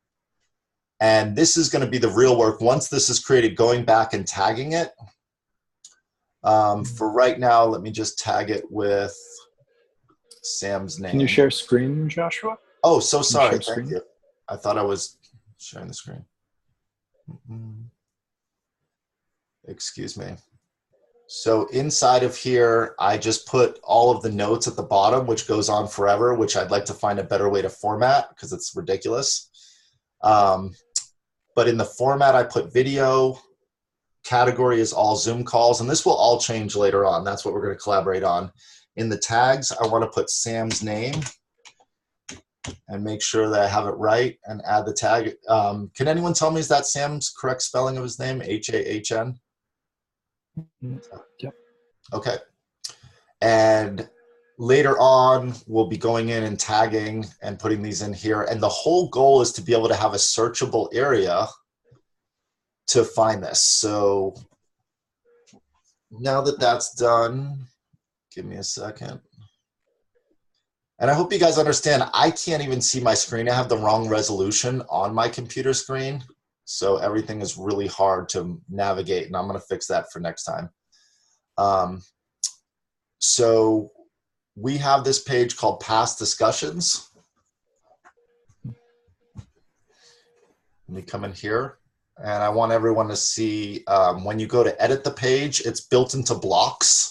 And this is going to be the real work. Once this is created, going back and tagging it. For right now, let me just tag it with Sam's name. Can you share screen, Joshua? Oh, so sorry. Thank you. I thought I was sharing the screen. Excuse me. So inside of here, I just put all of the notes at the bottom, which goes on forever, which I'd like to find a better way to format because it's ridiculous. But in the format, I put video. Category is all Zoom calls, and this will all change later on. That's what we're going to collaborate on. In the tags, I want to put Sam's name and make sure that I have it right and add the tag. Can anyone tell me, is that Sam's correct spelling of his name? H-A-H-N? Yep. Okay. And later on, we'll be going in and tagging and putting these in here. And the whole goal is to be able to have a searchable area to find this. So now that that's done, give me a second. And I hope you guys understand, I can't even see my screen. I have the wrong resolution on my computer screen. So everything is really hard to navigate, and I'm going to fix that for next time. So we have this page called Past Discussions. Let me come in here. And I want everyone to see when you go to edit the page, it's built into blocks.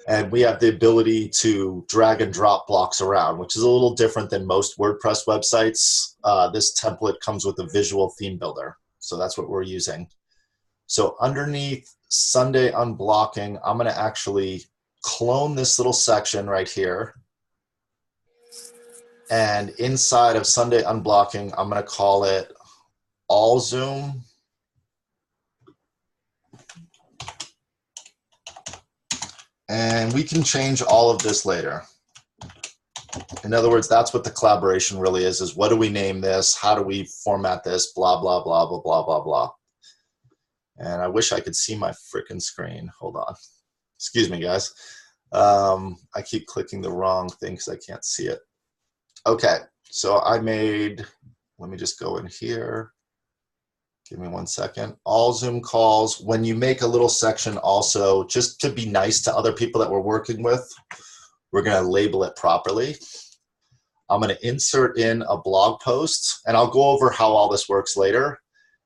And we have the ability to drag and drop blocks around, which is a little different than most WordPress websites. This template comes with a visual theme builder. So that's what we're using. So underneath Sunday unblocking, I'm going to actually clone this little section right here. And inside of Sunday unblocking, I'm going to call it all Zoom. And we can change all of this later. In other words, that's what the collaboration really is what do we name this? How do we format this? Blah, blah, blah, blah, blah, blah, blah. And I wish I could see my freaking screen. Hold on. Excuse me, guys. I keep clicking the wrong thing because I can't see it. Okay, so I made, let me just go in here. Give me 1 second. All Zoom calls. When you make a little section also, just to be nice to other people that we're working with, we're going to label it properly. I'm going to insert in a blog post, and I'll go over how all this works later.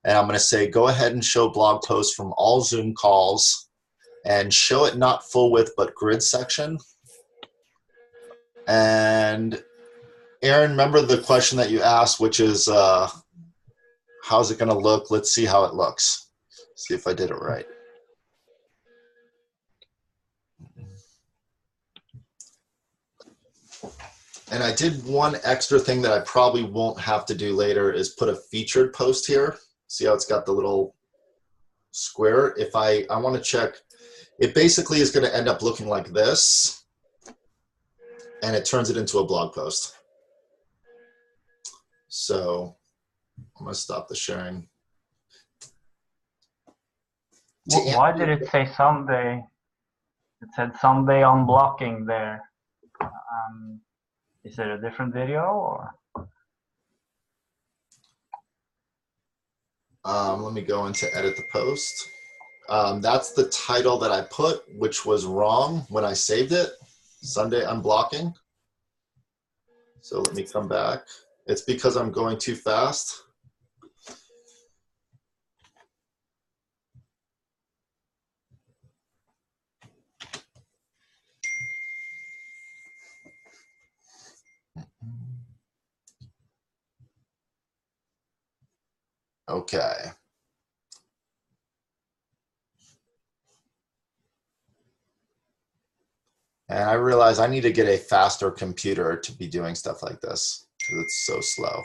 And I'm going to say, go ahead and show blog posts from all Zoom calls and show it not full width, but grid section. And Aaron, remember the question that you asked, which is, how's it going to look? Let's see how it looks. See if I did it right. And I did one extra thing that I probably won't have to do later is put a featured post here. See how it's got the little square? If I want to check, it basically is going to end up looking like this, and it turns it into a blog post. So I'm going to stop the sharing. Why did it say Sunday? It said Sunday unblocking there. Is it a different video or? Let me go into edit the post. That's the title that I put, which was wrong when I saved it, Sunday unblocking. So let me come back. It's because I'm going too fast. Okay. And I realize I need to get a faster computer to be doing stuff like this because it's so slow.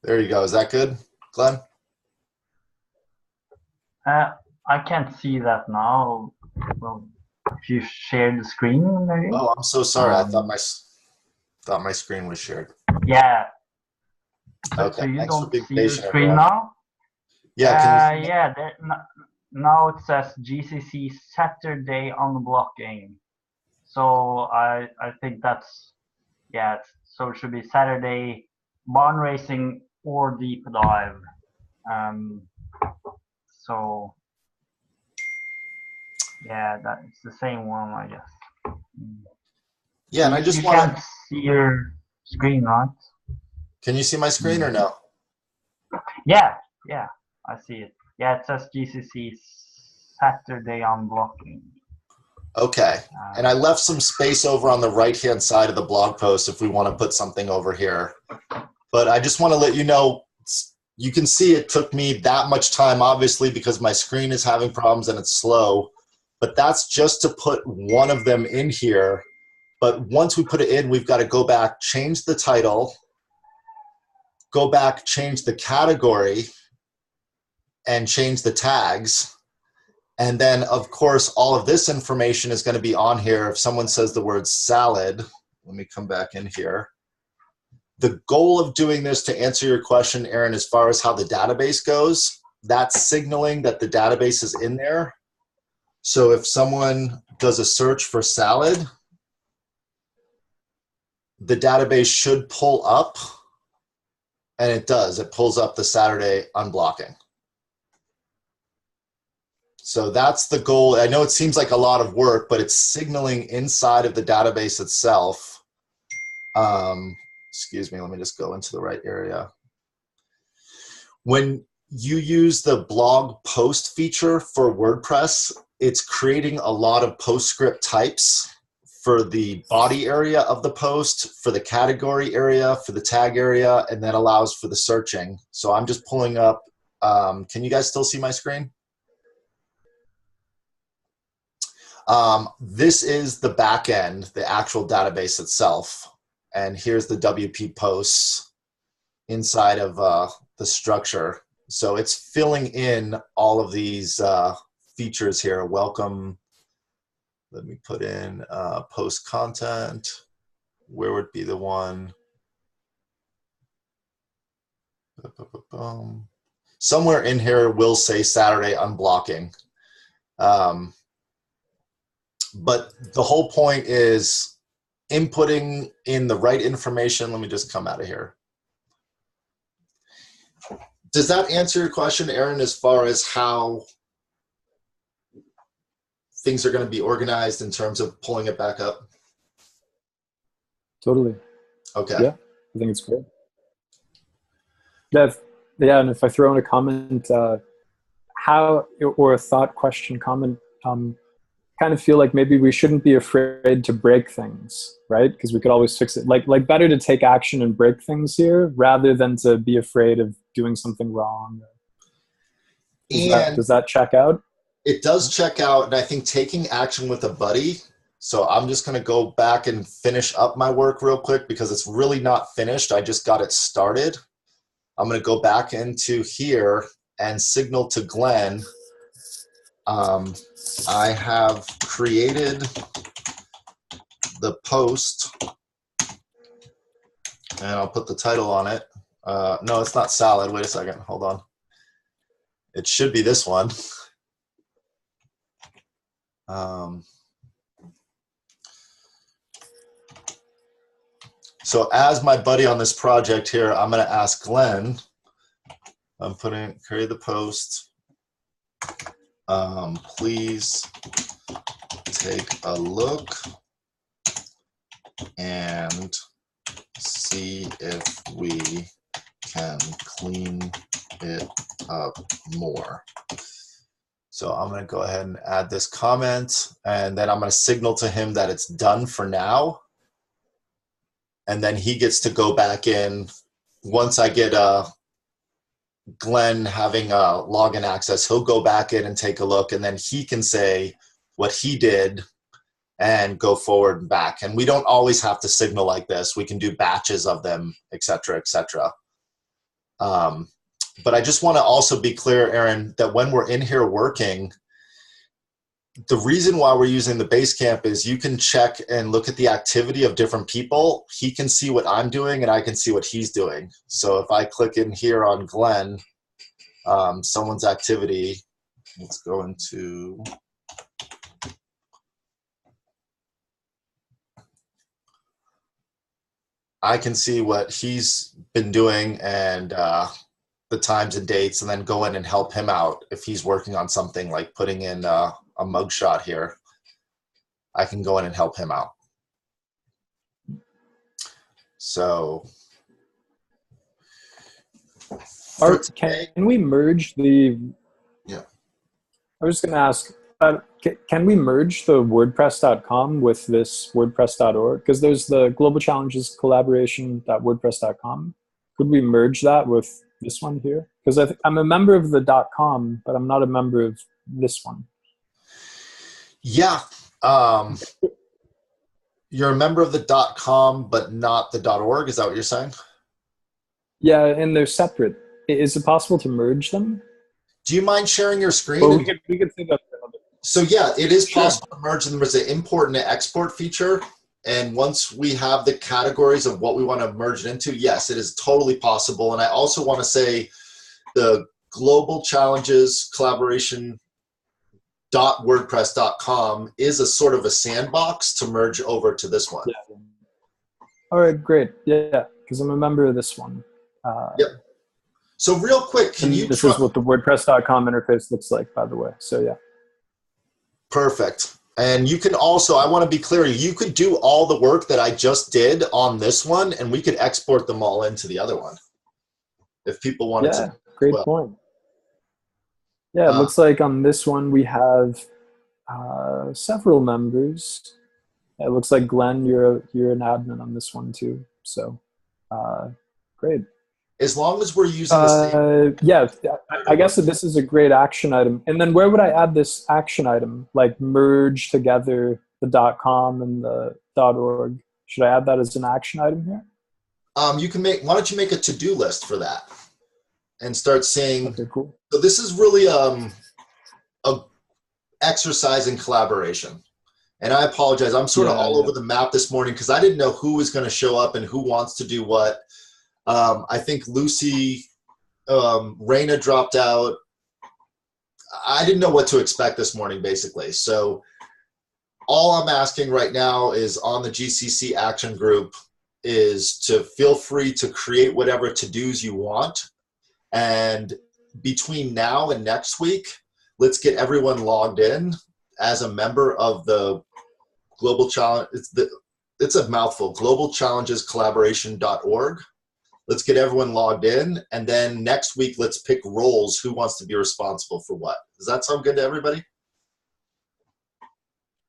There you go. Is that good, Glenn? I can't see that now. Well, if you share the screen, maybe. Oh, I'm so sorry. I thought my screen was shared. Yeah. Okay. So you Thanks for don't being see the patient, screen everyone. now? Yeah. Yeah. Now it says GCC Saturday unblocking. So I think that's, yeah. So it should be Saturday barn racing or deep dive. So yeah, it's the same one, I guess. Yeah, and I just you want can't see your screen, right? Can you see my screen or no? Yeah, I see it. Yeah, it says GCC Saturday unblocking. Okay, and I left some space over on the right-hand side of the blog post if we want to put something over here. But I just want to let you know, you can see it took me that much time, obviously, because my screen is having problems and it's slow. But that's just to put one of them in here. But once we put it in, we've got to go back, change the title, go back, change the category, and change the tags. And then, of course, all of this information is going to be on here. If someone says the word salad, let me come back in here. The goal of doing this, to answer your question, Aaron, as far as how the database goes, that's signaling that the database is in there. So if someone does a search for salad, the database should pull up, and it does. It pulls up the Saturday unblocking. So that's the goal. I know it seems like a lot of work, but it's signaling inside of the database itself. Excuse me, let me just go into the right area. When you use the blog post feature for WordPress, it's creating a lot of PostScript types for the body area of the post, for the category area, for the tag area, and that allows for the searching. So I'm just pulling up, can you guys still see my screen? This is the back end, the actual database itself. And here's the WP posts inside of the structure. So it's filling in all of these features here. Welcome. Let me put in post content. Where would be the one? Somewhere in here will say Saturday unblocking. But the whole point is inputting in the right information. Let me just come out of here. Does that answer your question, Aaron, as far as how things are going to be organized in terms of pulling it back up? Totally. Okay. Yeah, I think it's great. Yeah, and if I throw in a comment, how, or a thought, question, comment, kind of feel like maybe we shouldn't be afraid to break things, right? Because we could always fix it. Like better to take action and break things here rather than to be afraid of doing something wrong. Does that check out? It does check out, and I think taking action with a buddy. So I'm just going to go back and finish up my work real quick because it's really not finished. I just got it started. I'm going to go back into here and signal to Glenn. I have created the post, and I'll put the title on it. No, it's not salad. Wait a second. Hold on. It should be this one. So as my buddy on this project here, I'm going to ask Glenn. I'm putting create the post. Please take a look and see if we can clean it up more. So I'm going to go ahead and add this comment, and then I'm going to signal to him that it's done for now. And then he gets to go back in once I get Glenn having login access. He'll go back in and take a look, and then he can say what he did and go forward and back. And we don't always have to signal like this. We can do batches of them, et cetera, et cetera. But I just want to also be clear, Aaron, that when we're in here working, the reason why we're using the Basecamp is you can check and look at the activity of different people. He can see what I'm doing and I can see what he's doing. So if I click in here on Glenn, someone's activity, let's go into, I can see what he's been doing and the times and dates, and then go in and help him out. If he's working on something like putting in a mugshot here, I can go in and help him out. So can we merge the, yeah, I was going to ask, can we merge the WordPress.com with this WordPress.org? Because there's the Global Challenges collaboration.wordpress.com. Could we merge that with this one here? Because I'm a member of the .com, but I'm not a member of this one. Yeah. You're a member of the .com, but not the .org. Is that what you're saying? Yeah, and they're separate. Is it possible to merge them? Do you mind sharing your screen? Well, we could think of it. So yeah, it is possible to merge them. There's an import and an export feature. And once we have the categories of what we want to merge it into, yes, it is totally possible. And I also want to say the Global Challenges Collaboration .wordpress.com is a sort of a sandbox to merge over to this one. Yeah. All right, great. Yeah, because I'm a member of this one. Yep. So real quick, can you... This is what the WordPress.com interface looks like, by the way. So yeah. Perfect. And you can also, I want to be clear, you could do all the work that I just did on this one, and we could export them all into the other one if people wanted to. Great point. Yeah, it looks like on this one we have several members. It looks like Glenn, you're an admin on this one too. So great. As long as we're using the same. Yeah, I guess that this is a great action item. And then where would I add this action item? Like merge together the .com and the .org. Should I add that as an action item here? You can make. Why don't you make a to-do list for that and start saying. Okay, cool. So this is really a exercise in collaboration. And I apologize. I'm sort of all over the map this morning because I didn't know who was going to show up and who wants to do what. I think Lucy, Raina dropped out. I didn't know what to expect this morning, basically. So all I'm asking right now is on the GCC Action Group is to feel free to create whatever to-dos you want. And between now and next week, let's get everyone logged in as a member of the Global Challenge. It's a mouthful, globalchallengescollaboration.org. Let's get everyone logged in. And then next week, let's pick roles. Who wants to be responsible for what? Does that sound good to everybody?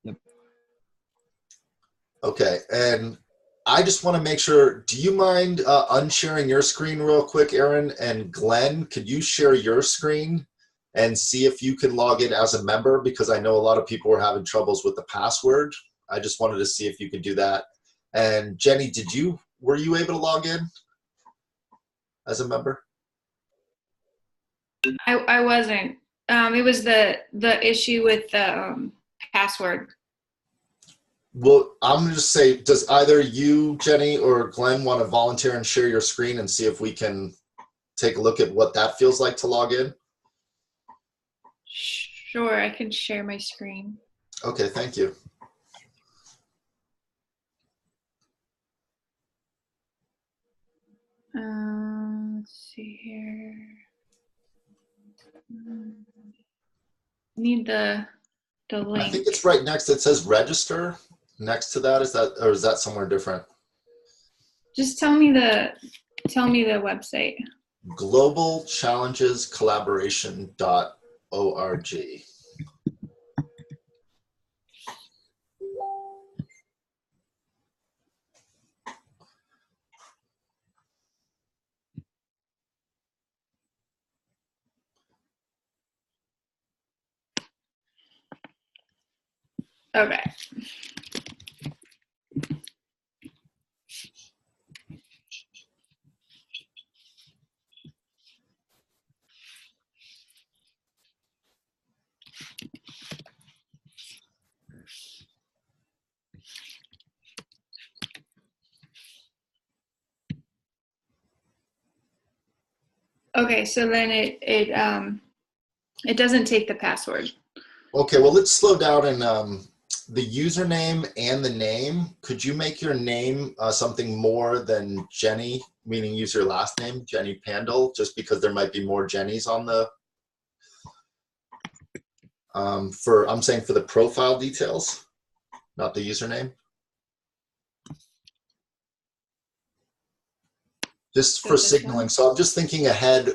Yep. Okay. And I just want to make sure, do you mind unsharing your screen real quick, Aaron? And Glenn, could you share your screen and see if you can log in as a member? Because I know a lot of people were having troubles with the password. I just wanted to see if you could do that. And Jenny, were you able to log in as a member? I wasn't. It was the issue with the password. Well, I'm going to just say, does either you, Jenny, or Glenn want to volunteer and share your screen and see if we can take a look at what that feels like to log in? Sure, I can share my screen. Okay, thank you. Let's see here. Need the link. I think it's right next. It says register next to that. Is that somewhere different? Just tell me the website. globalchallengescollaboration.org. Okay. Okay, so then it doesn't take the password. Okay, well, let's slow down and the username and the name. Could you make your name something more than Jenny, meaning use your last name, Jenny Pandel, just because there might be more Jennys on the, I'm saying for the profile details, not the username. Just for signaling. So I'm just thinking ahead.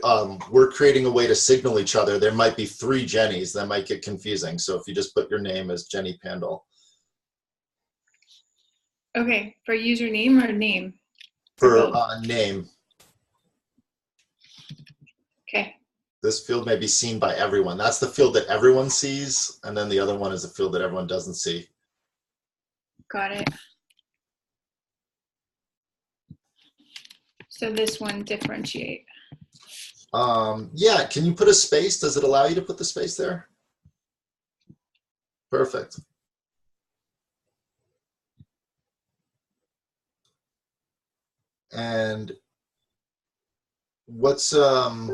We're creating a way to signal each other. There might be 3 Jennys. That might get confusing. So if you just put your name as Jenny Pandel. Okay, for username or name? For name. Okay. This field may be seen by everyone. That's the field that everyone sees. And then the other one is the field that everyone doesn't see. Got it. So this one, differentiate. Yeah, can you put a space? Does it allow you to put the space there? Perfect. And what's, I'm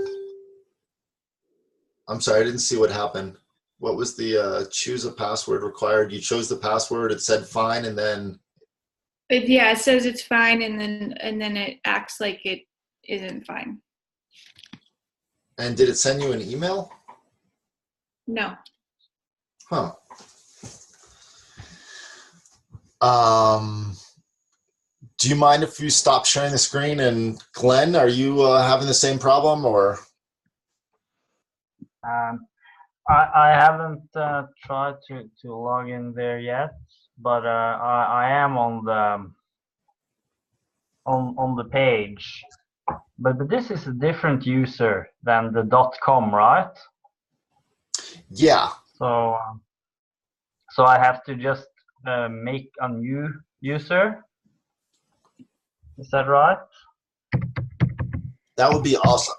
sorry, I didn't see what happened. What was the choose a password required? You chose the password, it said fine, and then Yeah, it says it's fine, and then it acts like it isn't fine. And did it send you an email? No. Huh. Do you mind if you stop sharing the screen? And Glenn, are you having the same problem, or? I haven't tried to log in there yet, but I am on the page. But this is a different user than the .com, right? Yeah. So so I have to just make a new user. Is that right? That would be awesome.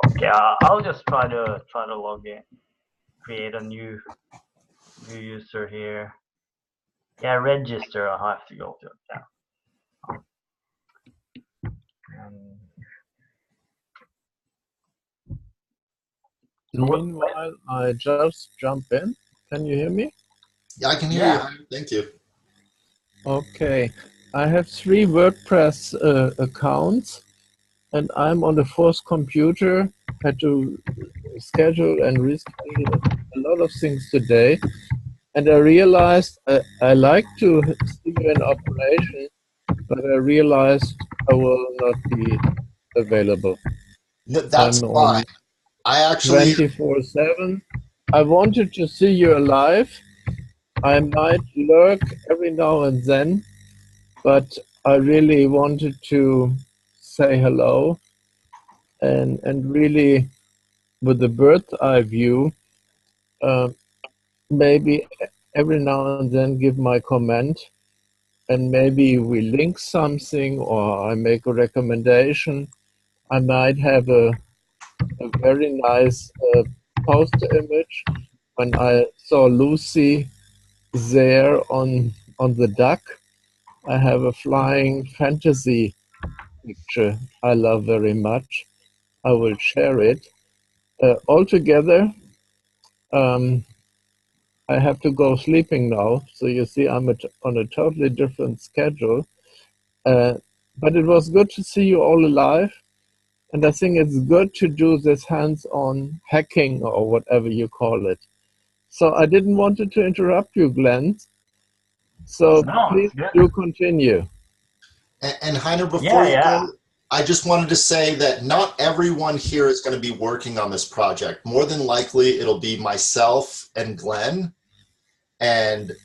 Okay, I'll just try to log in, create a new user here. Yeah, register. I have to go to account. Meanwhile, I just jump in. Can you hear me? Yeah, I can hear you. Thank you. Okay. I have 3 WordPress accounts, and I'm on the 4th computer. Had to schedule and reschedule a lot of things today. And I realized I like to see you in operation, but I realized I will not be available. No, that's I'm fine. on I actually 24/7. I wanted to see you alive. I might lurk every now and then, but I really wanted to say hello and really with the bird's eye view, maybe every now and then give my comment, and maybe we link something or I make a recommendation. I might have a very nice poster image. When I saw Lucy there on the duck, I have a flying fantasy picture I love very much. I will share it. Altogether, I have to go sleeping now. So you see, I'm on a totally different schedule. But it was good to see you all alive. And I think it's good to do this hands-on hacking or whatever you call it. So I didn't want to interrupt you, Glenn. So please do continue. And Heiner, before you go, I just wanted to say that not everyone here is going to be working on this project. More than likely, it'll be myself and Glenn. And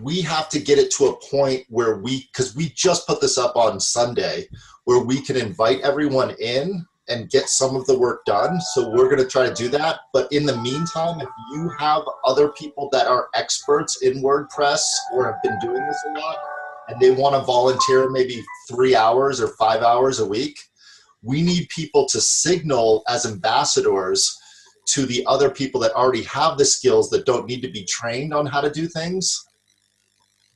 we have to get it to a point where because we just put this up on Sunday, where we can invite everyone in and get some of the work done. So we're going to try to do that. But in the meantime, if you have other people that are experts in WordPress or have been doing this a lot, and they want to volunteer maybe 3 hours or 5 hours a week, we need people to signal as ambassadors to the other people that already have the skills that don't need to be trained on how to do things.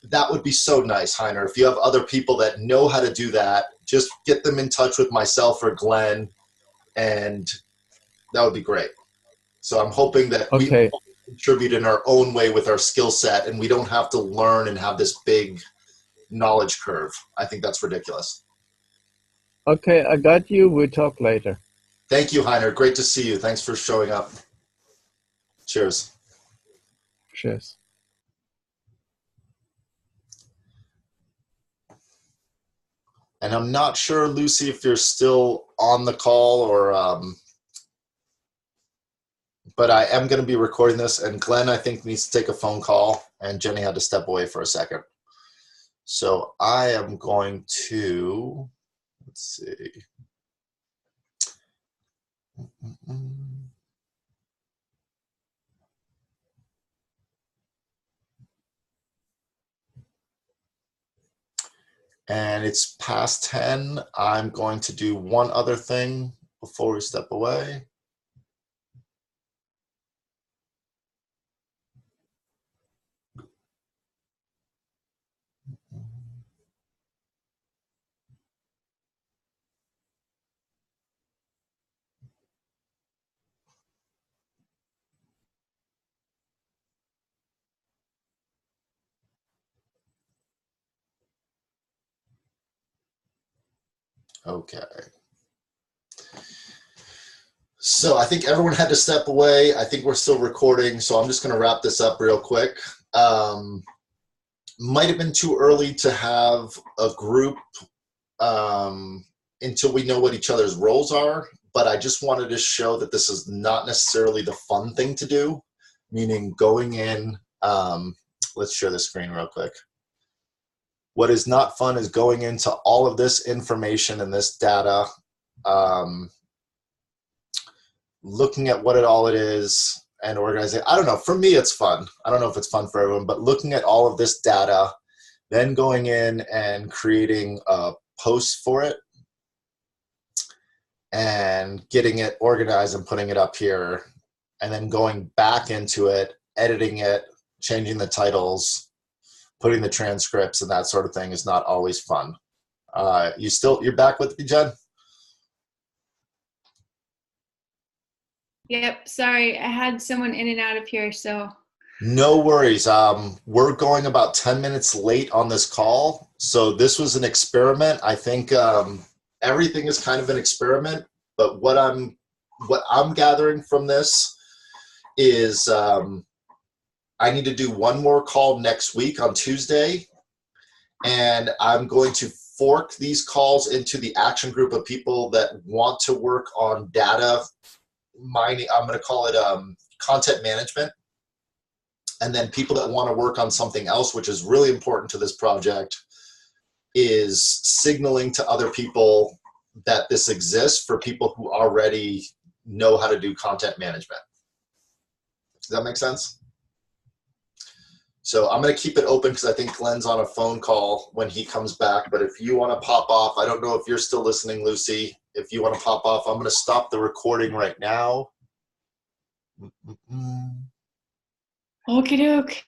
That would be so nice, Heiner. If you have other people that know how to do that, just get them in touch with myself or Glenn, and that would be great. So I'm hoping that we contribute in our own way with our skill set, and we don't have to learn and have this big knowledge curve. I think that's ridiculous. Okay, I got you. We'll talk later. Thank you, Heiner. Great to see you. Thanks for showing up. Cheers. Cheers. And I'm not sure, Lucy, if you're still on the call or, but I am going to be recording this, and Glenn, I think, needs to take a phone call, and Jenny had to step away for a second. So I am going to, let's see. And it's past 10. I'm going to do one other thing before we step away. Okay. So I think everyone had to step away. I think we're still recording, so I'm just going to wrap this up real quick. Might have been too early to have a group until we know what each other's roles are, but I just wanted to show that this is not necessarily the fun thing to do, meaning going in, let's share the screen real quick. What is not fun is going into all of this information and this data, looking at what it is and organizing. I don't know. For me, it's fun. I don't know if it's fun for everyone, but looking at all of this data, then going in and creating a post for it and getting it organized and putting it up here, and then going back into it, editing it, changing the titles, putting the transcripts and that sort of thing is not always fun. You're back with me, Jen? Yep, sorry, I had someone in and out of here, so. No worries. We're going about 10 minutes late on this call. So this was an experiment. I think everything is kind of an experiment, but what I'm gathering from this is I need to do one more call next week on Tuesday, and I'm going to fork these calls into the action group of people that want to work on data mining. I'm going to call it content management. And then people that want to work on something else, which is really important to this project, is signaling to other people that this exists for people who already know how to do content management. Does that make sense? So I'm going to keep it open because I think Glenn's on a phone call when he comes back. But if you want to pop off, I don't know if you're still listening, Lucy. If you want to pop off, I'm going to stop the recording right now. Okie doke.